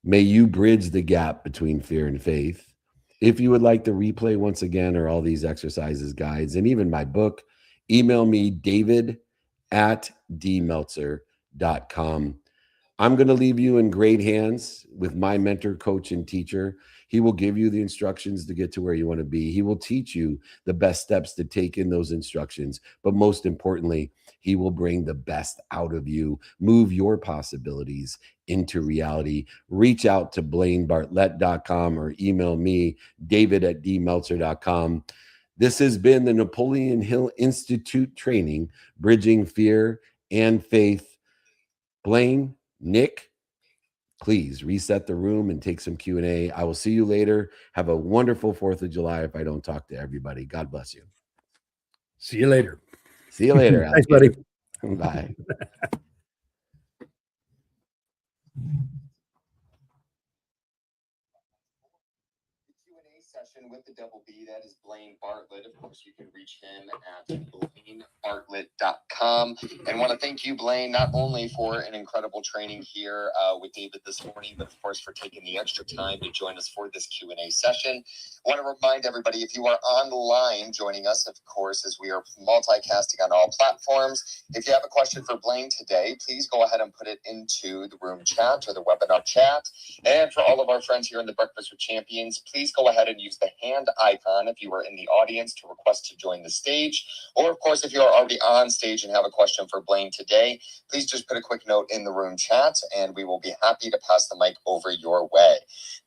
May you bridge the gap between fear and faith. If you would like the replay once again, or all these exercises, guides, and even my book, email me, david@dmeltzer.com. I'm going to leave you in great hands with my mentor, coach, and teacher. He will give you the instructions to get to where you want to be. He will teach you the best steps to take in those instructions. But most importantly, he will bring the best out of you, move your possibilities into reality. Reach out to blainebartlett.com or email me, david@dmeltzer.com. This has been the Napoleon Hill Institute training, Bridging Fear and Faith. Blaine, Nick, please reset the room and take some Q&A. I will see you later. Have a wonderful 4th of July if I don't talk to everybody. God bless you. See you later. See you later, Thanks, buddy. Bye. Session with the double B, that is Blaine Bartlett. Of course, you can reach him at blainebartlett.com. And want to thank you, Blaine, not only for an incredible training here with David this morning, but of course for taking the extra time to join us for this Q&A session. I want to remind everybody, if you are online joining us, of course, as we are multicasting on all platforms, if you have a question for Blaine today, please go ahead and put it into the room chat or the webinar chat. And for all of our friends here in the Breakfast with Champions, please go ahead and use the hand icon if you are in the audience to request to join the stage. Or, of course, if you are already on stage and have a question for Blaine today, please just put a quick note in the room chat, and we will be happy to pass the mic over your way.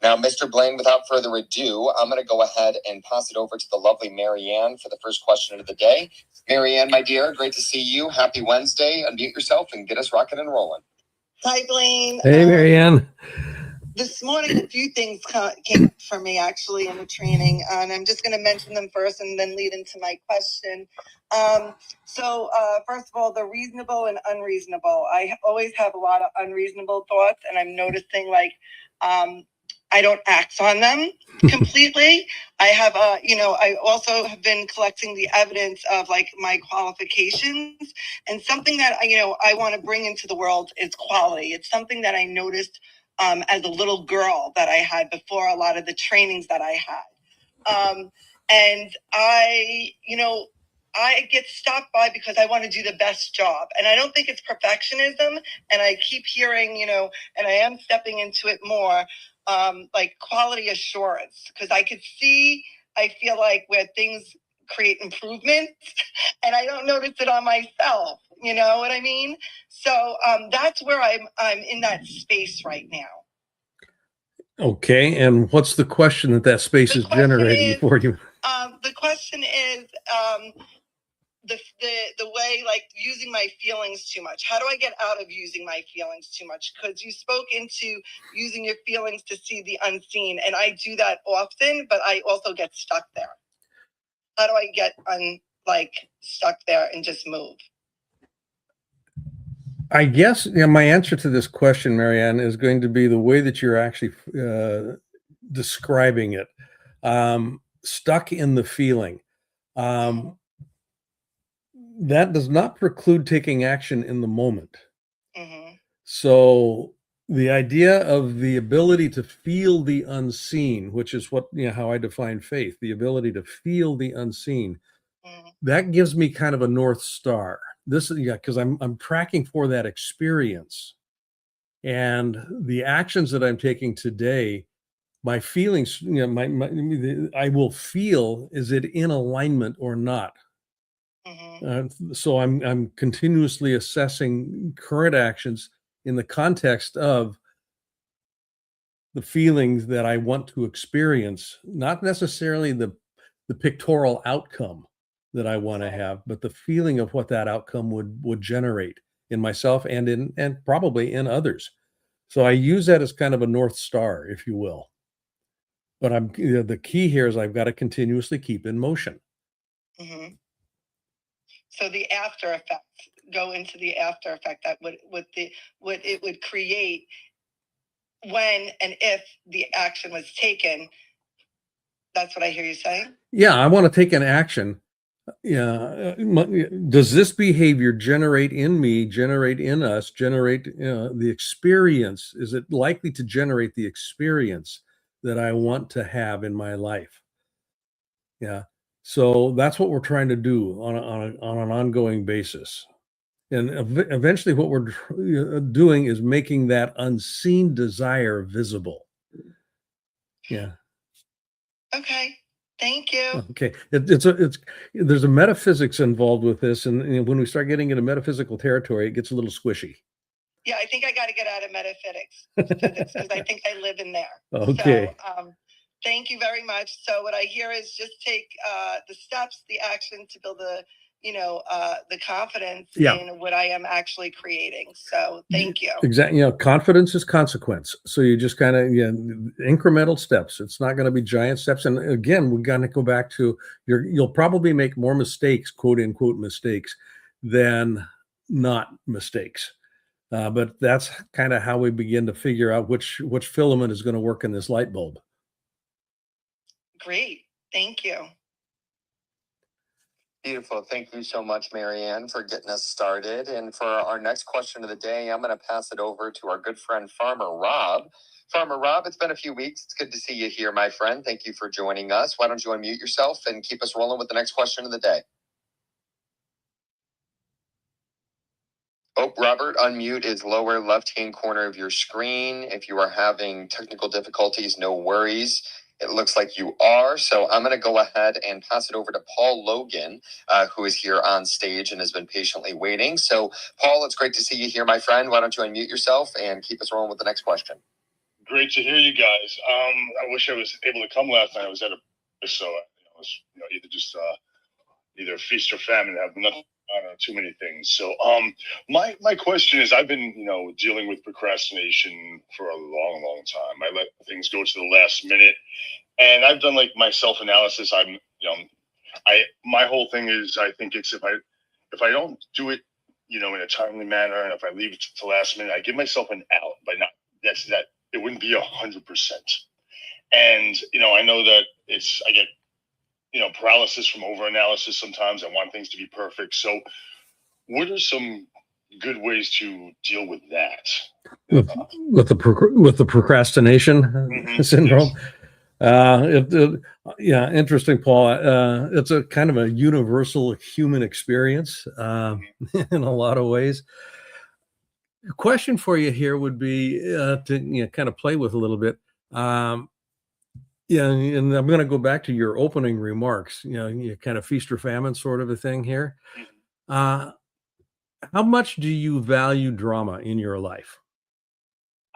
Now, Mr. Blaine, without further ado, I'm going to go ahead and pass it over to the lovely Marianne for the first question of the day. Marianne, my dear, great to see you. Happy Wednesday. Unmute yourself and get us rocking and rolling. Hi, Blaine. Hey, Marianne. This morning, a few things came up for me actually in the training, and I'm just going to mention them first and then lead into my question. So first of all, the reasonable and unreasonable. I always have a lot of unreasonable thoughts, and I'm noticing I don't act on them completely. I have, I also have been collecting the evidence of my qualifications, and something that, I want to bring into the world is quality. It's something that I noticed as a little girl that I had before a lot of the trainings that I had. And I get stopped by because I want to do the best job. And I don't think it's perfectionism. And I keep hearing, and I am stepping into it more, quality assurance. Because I feel like where things create improvements and I don't notice it on myself. You know what I mean? So that's where I'm in that space right now. Okay, and what's the question that space is generating for you? The question is, the way, like, using my feelings too much. How do I get out of using my feelings too much? Because you spoke into using your feelings to see the unseen, and I do that often, but I also get stuck there. How do I get stuck there and just move? I guess my answer to this question, Marianne, is going to be the way that you're actually describing it. Stuck in the feeling. That does not preclude taking action in the moment. Mm-hmm. So the idea of the ability to feel the unseen, which is what, how I define faith, the ability to feel the unseen, that gives me kind of a North Star. This is, because I'm tracking for that experience. And the actions that I'm taking today, my feelings, I will feel, is it in alignment or not? So I'm continuously assessing current actions in the context of the feelings that I want to experience, not necessarily the pictorial outcome that I want to have, but the feeling of what that outcome would generate in myself and probably in others. So I use that as kind of a North Star, if you will. But the key here is I've got to continuously keep in motion. Mm-hmm. So the after effects, go into the after effect that what it would create when and if the action was taken. That's what I hear you saying. Yeah, I want to take an action. Does this behavior generate in me, generate in us, generate the experience? Is it likely to generate the experience that I want to have in my life? Yeah. So that's what we're trying to do on an ongoing basis. And eventually what we're doing is making that unseen desire visible. Yeah. Okay. Thank you. Okay. There's a metaphysics involved with this. And when we start getting into metaphysical territory, it gets a little squishy. Yeah, I think I got to get out of metaphysics because I think I live in there. Okay. So, thank you very much. So what I hear is just take the steps, the action to build the confidence in what I am actually creating. So thank you. Exactly. Confidence is consequence. So you just kind of, incremental steps. It's not going to be giant steps. And again, we're going to go back to you'll probably make more mistakes, quote unquote mistakes, than not mistakes. But that's kind of how we begin to figure out which filament is going to work in this light bulb. Great. Thank you. Beautiful. Thank you so much, Marianne, for getting us started. And for our next question of the day, I'm going to pass it over to our good friend, Farmer Rob. Farmer Rob, it's been a few weeks. It's good to see you here, my friend. Thank you for joining us. Why don't you unmute yourself and keep us rolling with the next question of the day? Oh, Robert, unmute is lower left-hand corner of your screen. If you are having technical difficulties, no worries. It looks like you are. So I'm going to go ahead and pass it over to Paul Logan, who is here on stage and has been patiently waiting. So, Paul, it's great to see you here, my friend. Why don't you unmute yourself and keep us rolling with the next question? Great to hear you guys. I wish I was able to come last night. I was at so I was either feast or famine. I have nothing. I don't know, too many things. So my question is, I've been dealing with procrastination for a long time. I let things go to the last minute, and I've done like my self-analysis. My whole thing is, I think it's if I don't do it in a timely manner, and if I leave it to the last minute, I give myself an out by not that it wouldn't be 100%. And I know that I get paralysis from overanalysis sometimes. I want things to be perfect. So what are some good ways to deal with that? With the procrastination syndrome? Yes. Interesting, Paul. It's a kind of a universal human experience in a lot of ways. A question for you here would be to kind of play with a little bit. Yeah, and I'm going to go back to your opening remarks. You kind of feast or famine sort of a thing here. Mm-hmm. How much do you value drama in your life?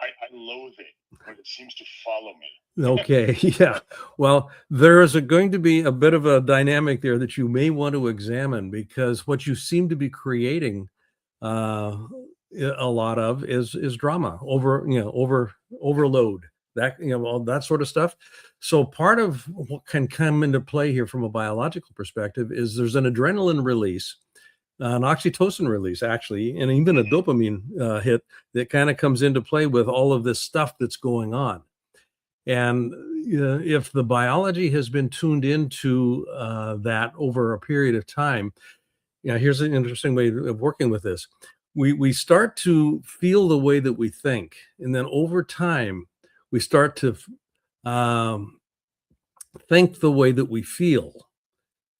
I loathe it, but it seems to follow me. Okay, yeah. Well, there is going to be a bit of a dynamic there that you may want to examine, because what you seem to be creating uh, a lot of is drama, overload, that all that sort of stuff. So part of what can come into play here from a biological perspective is there's an adrenaline release, an oxytocin release actually, and even a dopamine hit that kind of comes into play with all of this stuff that's going on. And if the biology has been tuned into that over a period of time, here's an interesting way of working with this. We start to feel the way that we think, and then over time, we start to think the way that we feel.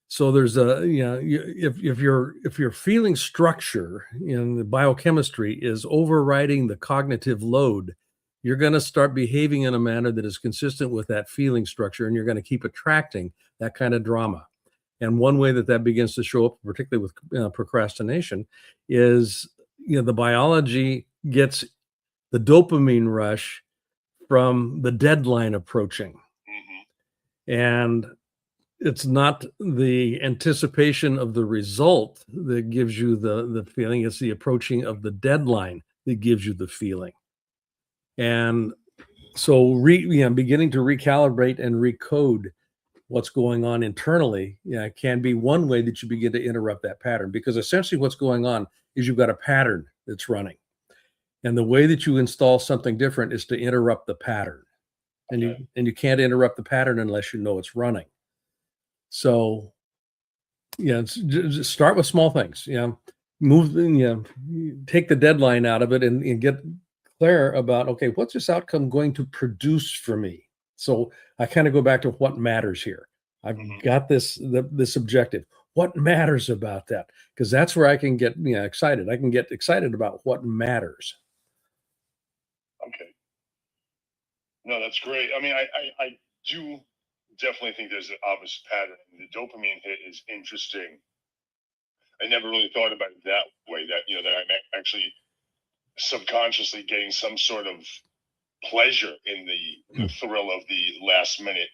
So there's if your feeling structure in the biochemistry is overriding the cognitive load, you're going to start behaving in a manner that is consistent with that feeling structure, and you're going to keep attracting that kind of drama. And one way that begins to show up, particularly with procrastination, is the biology gets the dopamine rush from the deadline approaching, and it's not the anticipation of the result that gives you the feeling. It's the approaching of the deadline that gives you the feeling. And so beginning to recalibrate and recode what's going on internally can be one way that you begin to interrupt that pattern, because essentially what's going on is you've got a pattern that's running, and the way that you install something different is to interrupt the pattern. And you can't interrupt the pattern unless you know it's running. So just start with small things. Move, take the deadline out of it, and get clear about, okay, what's this outcome going to produce for me? So I kind of go back to what matters here. I've got this objective. What matters about that? Because that's where I can get excited. I can get excited about what matters. Okay. No, that's great. I mean, I do definitely think there's an obvious pattern. The dopamine hit is interesting. I never really thought about it that way. That I'm actually subconsciously getting some sort of pleasure in the thrill of the last minute,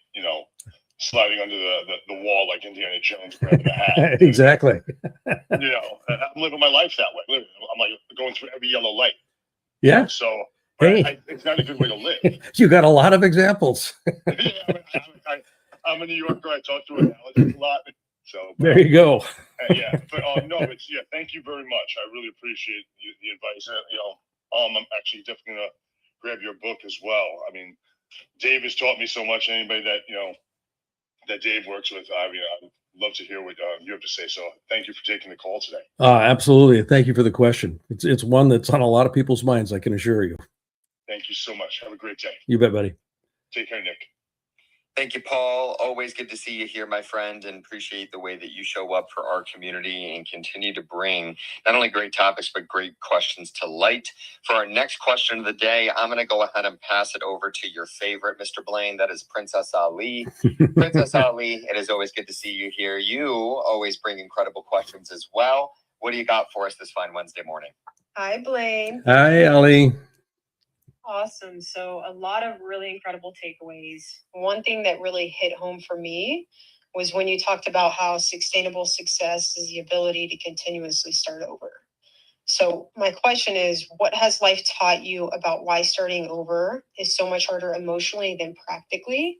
sliding under the wall like Indiana Jones grabbing the hat. Exactly. I'm living my life that way. I'm like going through every yellow light. Yeah. So hey, it's not a good way to live. You got a lot of examples. I'm a New Yorker. I talk to analogies a lot. So there you go. No, thank you very much. I really appreciate the advice. I'm actually definitely gonna grab your book as well. I mean, Dave has taught me so much. Anybody that that Dave works with, I'd love to hear what you have to say. So thank you for taking the call today. Absolutely. Thank you for the question. It's one that's on a lot of people's minds, I can assure you. Thank you so much. Have a great day. You bet, buddy. Take care, Nick. Thank you, Paul. Always good to see you here, my friend, and appreciate the way that you show up for our community and continue to bring not only great topics, but great questions to light. For our next question of the day, I'm going to go ahead and pass it over to your favorite, Mr. Blaine. That is Princess Ali. Princess Ali, it is always good to see you here. You always bring incredible questions as well. What do you got for us this fine Wednesday morning? Hi, Blaine. Hi, Ali. Awesome. So a lot of really incredible takeaways. One thing that really hit home for me was when you talked about how sustainable success is the ability to continuously start over. So my question is, what has life taught you about why starting over is so much harder emotionally than practically?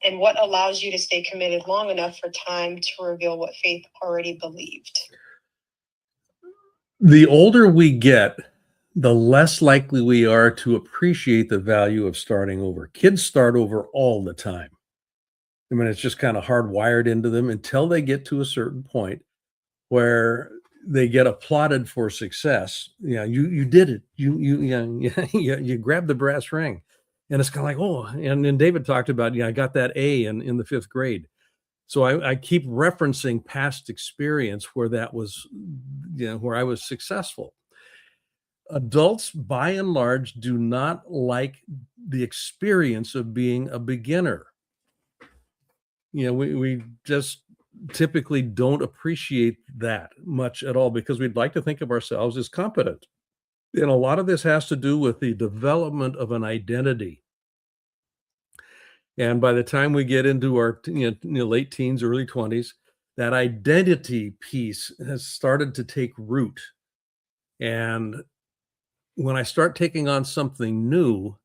And what allows you to stay committed long enough for time to reveal what faith already believed? The older we get, the less likely we are to appreciate the value of starting over. Kids start over all the time. I mean, it's just kind of hardwired into them until they get to a certain point where they get applauded for success. You did it. You grabbed the brass ring, and it's kind of like, oh. And then David talked about, I got that A in the 5th grade. So I keep referencing past experience where that was, where I was successful. Adults, by and large, do not like the experience of being a beginner. We just typically don't appreciate that much at all, because we'd like to think of ourselves as competent. And a lot of this has to do with the development of an identity. And by the time we get into our late teens, early 20s, that identity piece has started to take root. And when I start taking on something new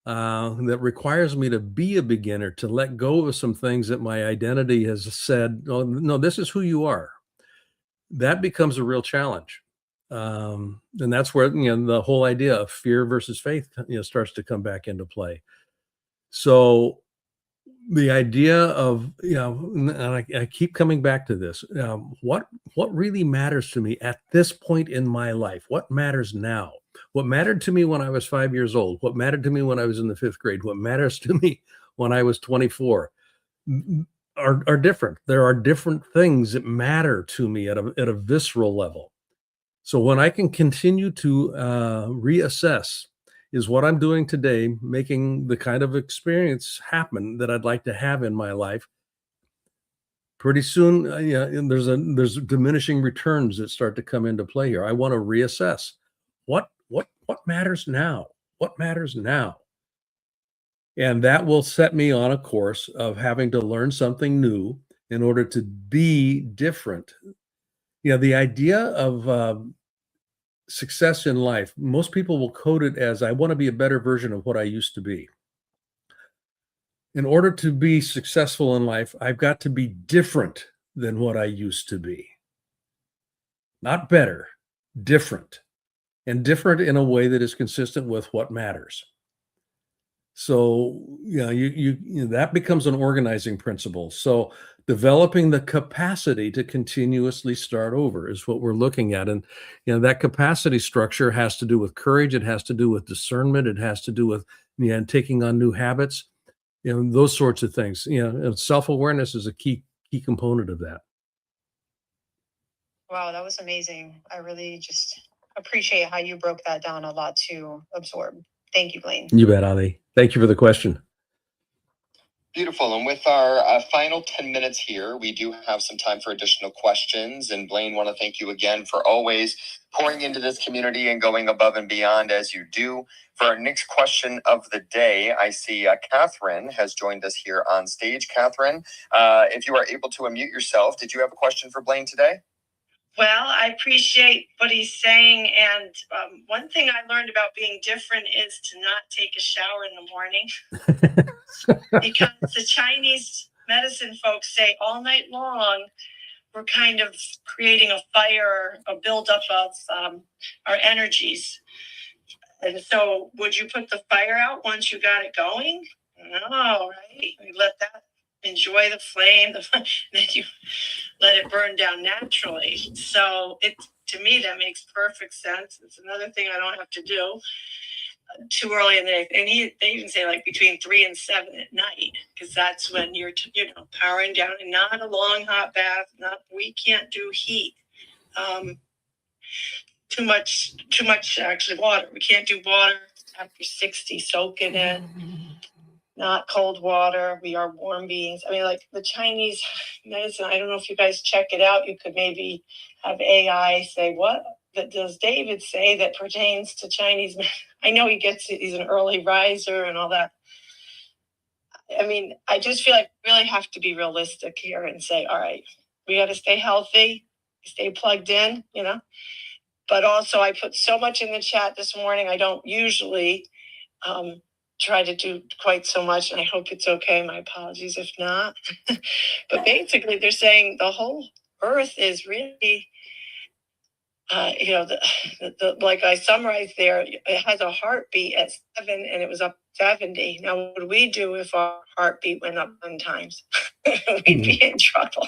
that requires me to be a beginner, to let go of some things that my identity has said, oh, no, this is who you are, that becomes a real challenge. And that's where the whole idea of fear versus faith starts to come back into play. So the idea of and I keep coming back to this, what really matters to me at this point in my life, what matters now, what mattered to me when I was 5 years old, what mattered to me when I was in the 5th grade, what matters to me when I was 24 are different. There are different things that matter to me at a visceral level. So when I can continue to reassess, is what I'm doing today making the kind of experience happen that I'd like to have in my life? Pretty soon, and there's diminishing returns that start to come into play here. I want to reassess what matters now. What matters now? And that will set me on a course of having to learn something new in order to be different. The idea of success in life, most people will code it as, I want to be a better version of what I used to be. In order to be successful in life, I've got to be different than what I used to be. Not better, different. And different in a way that is consistent with what matters. So, that becomes an organizing principle. So developing the capacity to continuously start over is what we're looking at. And, that capacity structure has to do with courage. It has to do with discernment. It has to do with taking on new habits, those sorts of things. Self-awareness is a key component of that. Wow, that was amazing. I really just appreciate how you broke that down, a lot to absorb. Thank you, Blaine. You bet, Ali. Thank you for the question. Beautiful. And with our final 10 minutes here, we do have some time for additional questions. And Blaine, want to thank you again for always pouring into this community and going above and beyond as you do. For our next question of the day, I see Catherine has joined us here on stage. Catherine, if you are able to unmute yourself, did you have a question for Blaine today? Well, I appreciate what he's saying. And one thing I learned about being different is to not take a shower in the morning. Because the Chinese medicine folks say all night long, we're kind of creating a fire, a buildup of our energies. And so would you put the fire out once you got it going? No, right? You let that enjoy the flame, then you let it burn down naturally. So to me, that makes perfect sense. It's another thing I don't have to do too early in the day. And they even say like between 3 and 7 at night, because that's when you're powering down, and not a long hot bath. We can't do heat. Too much actually water. We can't do water after 60, soak in it. Not cold water. We are warm beings. I mean, like the Chinese medicine, I don't know if you guys check it out. You could maybe have AI say, what does David say that pertains to Chinese? I know he's an early riser and all that. I mean, I just feel like we really have to be realistic here and say, all right, we got to stay healthy, stay plugged in, But also, I put so much in the chat this morning. I don't usually try to do quite so much, and I hope it's okay. My apologies if not. But basically, they're saying the whole Earth is really, like I summarized there, it has a heartbeat at 7, and it was up 70. Now, what would we do if our heartbeat went up 10 times? We'd be in trouble.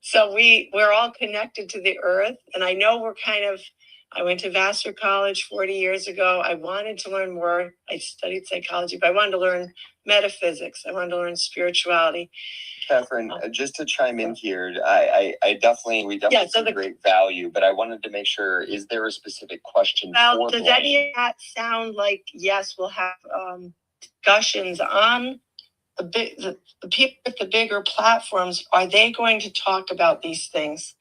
So we're all connected to the Earth, and I know I went to Vassar College 40 years ago. I wanted to learn more. I studied psychology, but I wanted to learn metaphysics. I wanted to learn spirituality. Catherine, just to chime in here, we definitely see great value, but I wanted to make sure, is there a specific question for does Blaine? any of that sound like, yes, we'll have discussions on the people with the bigger platforms? Are they going to talk about these things?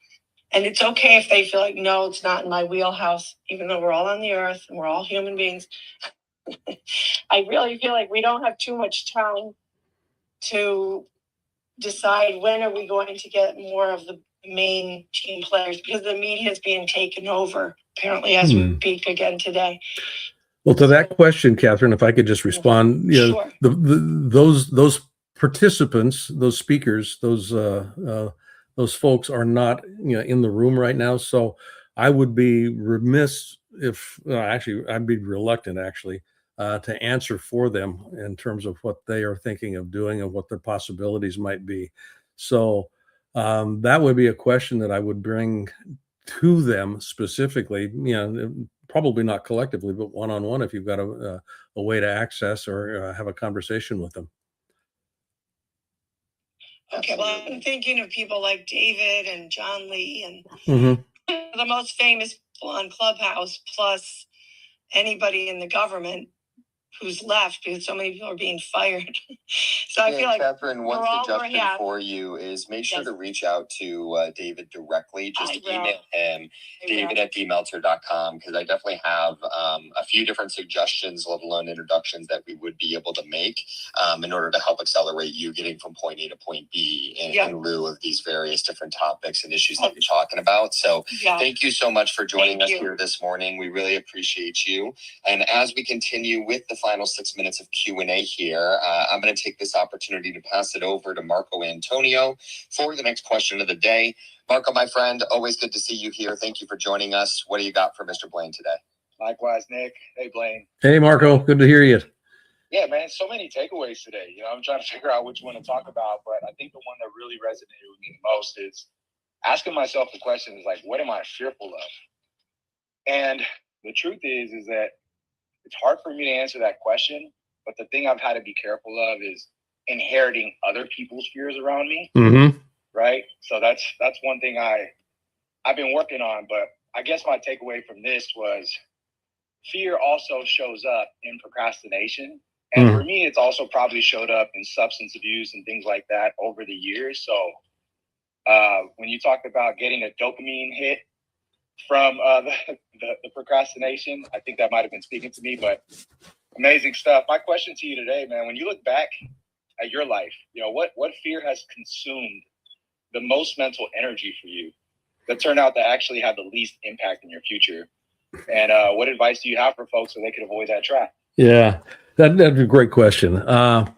And it's okay if they feel like, no, it's not in my wheelhouse, even though we're all on the earth and we're all human beings. I really feel like we don't have too much time to decide when are we going to get more of the main team players, because the media is being taken over, apparently, as we speak again today. Well, to that question, Catherine, if I could just respond, you know, Sure. those participants, those speakers, those folks are not, you know, in the room right now. So I would be remiss if actually I'd be reluctant actually to answer for them in terms of what they are thinking of doing and what their possibilities might be. So that would be a question that I would bring to them specifically, you know, probably not collectively, but one-on-one if you've got a way to access or have a conversation with them. Okay, well, I'm thinking of people like David and John Lee and Mm-hmm. the most famous people on Clubhouse, plus anybody in the government who's left because so many people are being fired. So I feel like Catherine, one we're all suggestion we're for you is make sure Yes. to reach out to David directly. Just I will. email him, I will. david@dmeltzer.com, because I definitely have a few different suggestions, let alone introductions that we would be able to make in order to help accelerate you getting from point A to point B in lieu of these various different topics and issues that you're talking about. So thank you so much for joining us here this morning. We really appreciate you. And as we continue with the final 6 minutes of Q&A here, I'm going to take this opportunity to pass it over to Marco Antonio for the next question of the day. Marco, my friend, always good to see you here. Thank you for joining us. What do you got for Mr. Blaine today? Likewise, Nick. Hey, Blaine. Hey, Marco, good to hear you. Yeah, man, so many takeaways today. You know, I'm trying to figure out which one to talk about, but I think the one that really resonated with me the most is asking myself the question is like, what am I fearful of? And the truth is that it's hard for me to answer that question, but the thing I've had to be careful of is inheriting other people's fears around me. Mm-hmm. Right. So that's one thing I've been working on. But I guess my takeaway from this was fear also shows up in procrastination. And for me, it's also probably showed up in substance abuse and things like that over the years. So when you talked about getting a dopamine hit from the procrastination, I think that might have been speaking to me, but amazing stuff. My question to you today, man, when you look back at your life, you know, what fear has consumed the most mental energy for you that turned out to actually have the least impact in your future? And what advice do you have for folks so they can avoid that trap? Yeah, that'd be a great question. The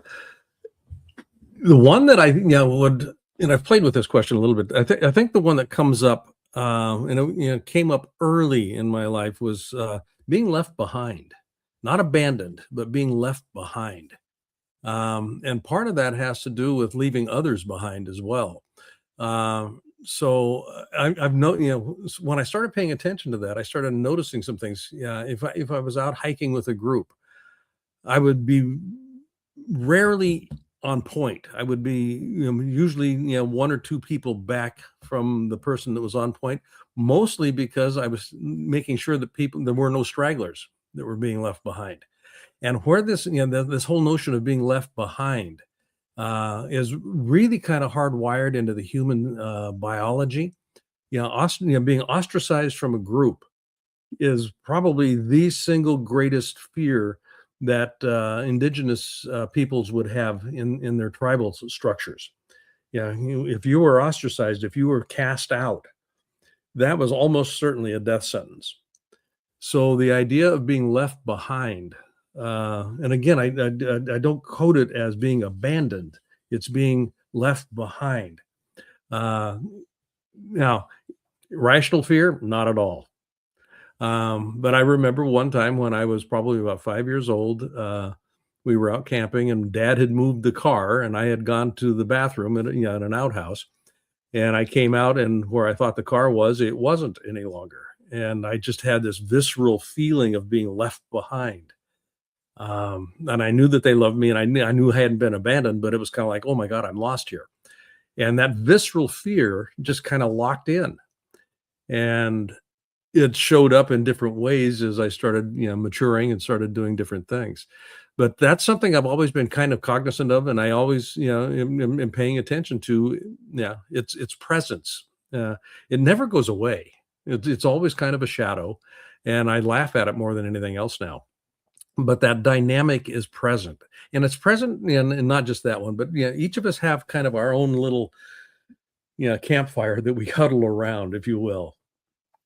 one that I would, and I've played with this question a little bit. I think the one that comes up, and it came up early in my life was being left behind, not abandoned, but being left behind. And part of that has to do with leaving others behind as well. So I've when I started paying attention to that, I started noticing some things. Yeah, if I was out hiking with a group, I would be rarely on point. I would be usually one or two people back from the person that was on point, mostly because I was making sure that there were no stragglers that were being left behind. And where this this whole notion of being left behind is really kind of hardwired into the human biology. Being ostracized from a group is probably the single greatest fear that indigenous peoples would have in their tribal structures. If you were ostracized, if you were cast out, that was almost certainly a death sentence. So the idea of being left behind, and again, I don't code it as being abandoned. It's being left behind. Now, rational fear, not at all. But I remember one time when I was probably about 5 years old, we were out camping and Dad had moved the car and I had gone to the bathroom in an outhouse. And I came out and where I thought the car was, it wasn't any longer. And I just had this visceral feeling of being left behind. And I knew that they loved me and I knew I hadn't been abandoned, but it was kind of like, oh my God, I'm lost here. And that visceral fear just kind of locked in. And it showed up in different ways as I started, maturing and started doing different things. But that's something I've always been kind of cognizant of. And I always, am paying attention to, its presence It never goes away. It's always kind of a shadow, and I laugh at it more than anything else now. But that dynamic is present, and it's present in not just that one, but each of us have kind of our own little campfire that we huddle around, if you will.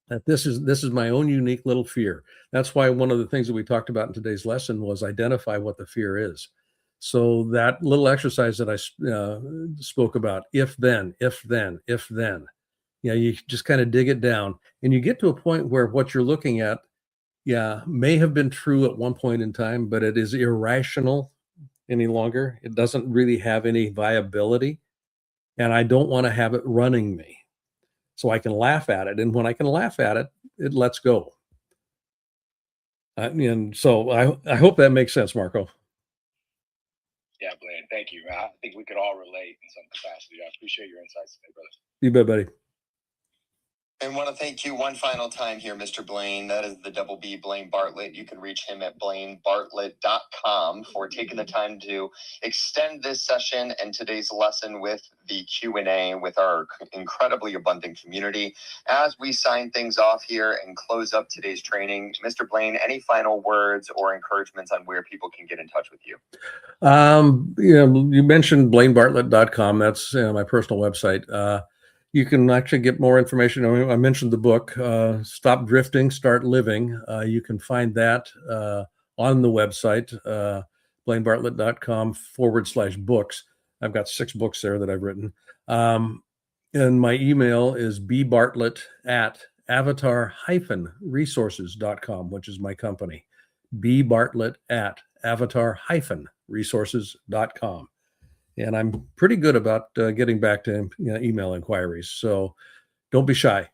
That this is my own unique little fear. That's why one of the things that we talked about in today's lesson was identify what the fear is. So that little exercise that I spoke about, if then, you just kind of dig it down, and you get to a point where what you're looking at, may have been true at one point in time, but it is irrational any longer. It doesn't really have any viability, and I don't want to have it running me. So I can laugh at it, and when I can laugh at it, it lets go. And so I hope that makes sense, Marco. Yeah, Blaine, thank you. I think we could all relate in some capacity. I appreciate your insights today, brother. You bet, buddy. And want to thank you one final time here, Mr. Blaine. That is the double B, Blaine Bartlett. You can reach him at blainebartlett.com for taking the time to extend this session and today's lesson with the Q&A with our incredibly abundant community. As we sign things off here and close up today's training, Mr. Blaine, any final words or encouragements on where people can get in touch with you? You mentioned blainebartlett.com. That's my personal website. You can actually get more information. I mentioned the book, Stop Drifting, Start Living. You can find that on the website, blainebartlett.com/books. I've got 6 books there that I've written. And my email is bbartlett@avatar-resources.com, which is my company. bbartlett@avatar-resources.com. And I'm pretty good about getting back to email inquiries. So don't be shy.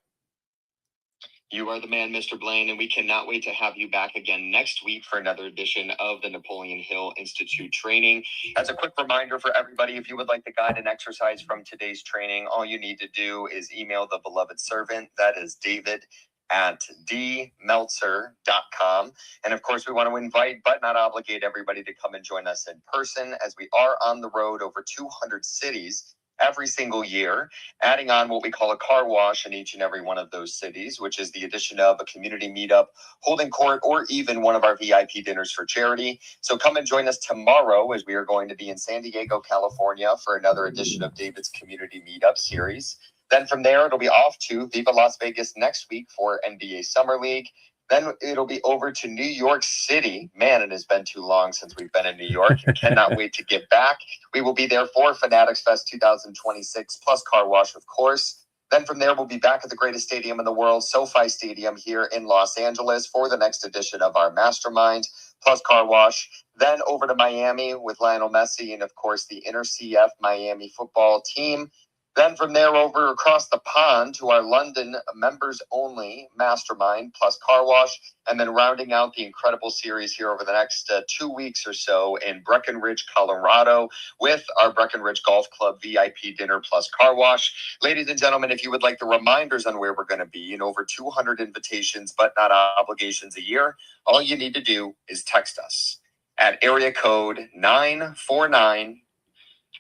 You are the man, Mr. Blaine, and we cannot wait to have you back again next week for another edition of the Napoleon Hill Institute training. As a quick reminder for everybody, if you would like the guide and exercise from today's training, all you need to do is email the beloved servant. That is David at dmeltzer.com. And of course, we want to invite, but not obligate, everybody to come and join us in person, as we are on the road over 200 cities every single year, adding on what we call a car wash in each and every one of those cities, which is the addition of a community meetup, holding court, or even one of our VIP dinners for charity. So come and join us tomorrow, as we are going to be in San Diego, California for another edition of David's Community Meetup series. Then from there, it'll be off to Viva Las Vegas next week for NBA Summer League. Then it'll be over to New York City. Man, it has been too long since we've been in New York. Cannot wait to get back. We will be there for Fanatics Fest 2026, plus Car Wash, of course. Then from there, we'll be back at the greatest stadium in the world, SoFi Stadium here in Los Angeles, for the next edition of our Mastermind, plus Car Wash. Then over to Miami with Lionel Messi and, of course, the Inter CF Miami football team. Then from there over across the pond to our London members-only Mastermind plus Car Wash, and then rounding out the incredible series here over the next 2 weeks or so in Breckenridge, Colorado, with our Breckenridge Golf Club VIP dinner plus Car Wash. Ladies and gentlemen, if you would like the reminders on where we're going to be in over 200 invitations but not obligations a year, all you need to do is text us at area code 949.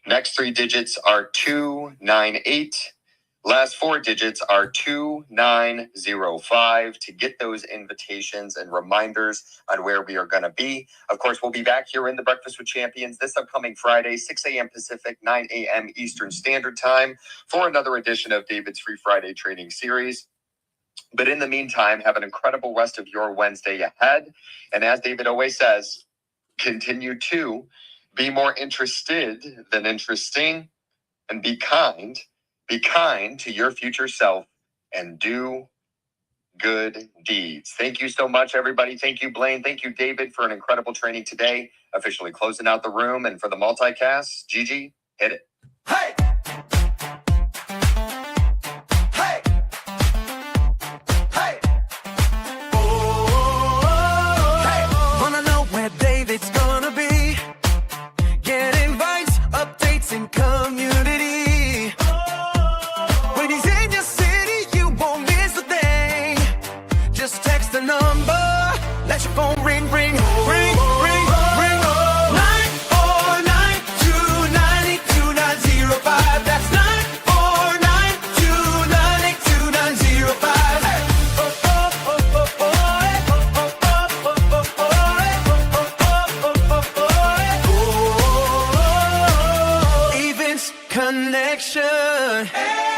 Next 3 digits are 298. Last 4 digits are 2905 to get those invitations and reminders on where we are going to be. Of course, we'll be back here in the Breakfast with Champions this upcoming Friday, 6 a.m. Pacific, 9 a.m. Eastern Standard Time, for another edition of David's Free Friday training series. But in the meantime, have an incredible rest of your Wednesday ahead. And as David always says, continue to be more interested than interesting, and be kind to your future self, and do good deeds. Thank you so much, everybody. Thank you, Blaine. Thank you, David, for an incredible training today. Officially closing out the room. And for the multicast, Gigi, hit it. Hey! Hey! Hey! Oh, hey! Wanna know where David's gonna be? Get invites, updates, and community. When he's in your city, you won't miss a thing. Just text the number, let your phone ring, ring, ring, ring, ring. 949-290-290. connection.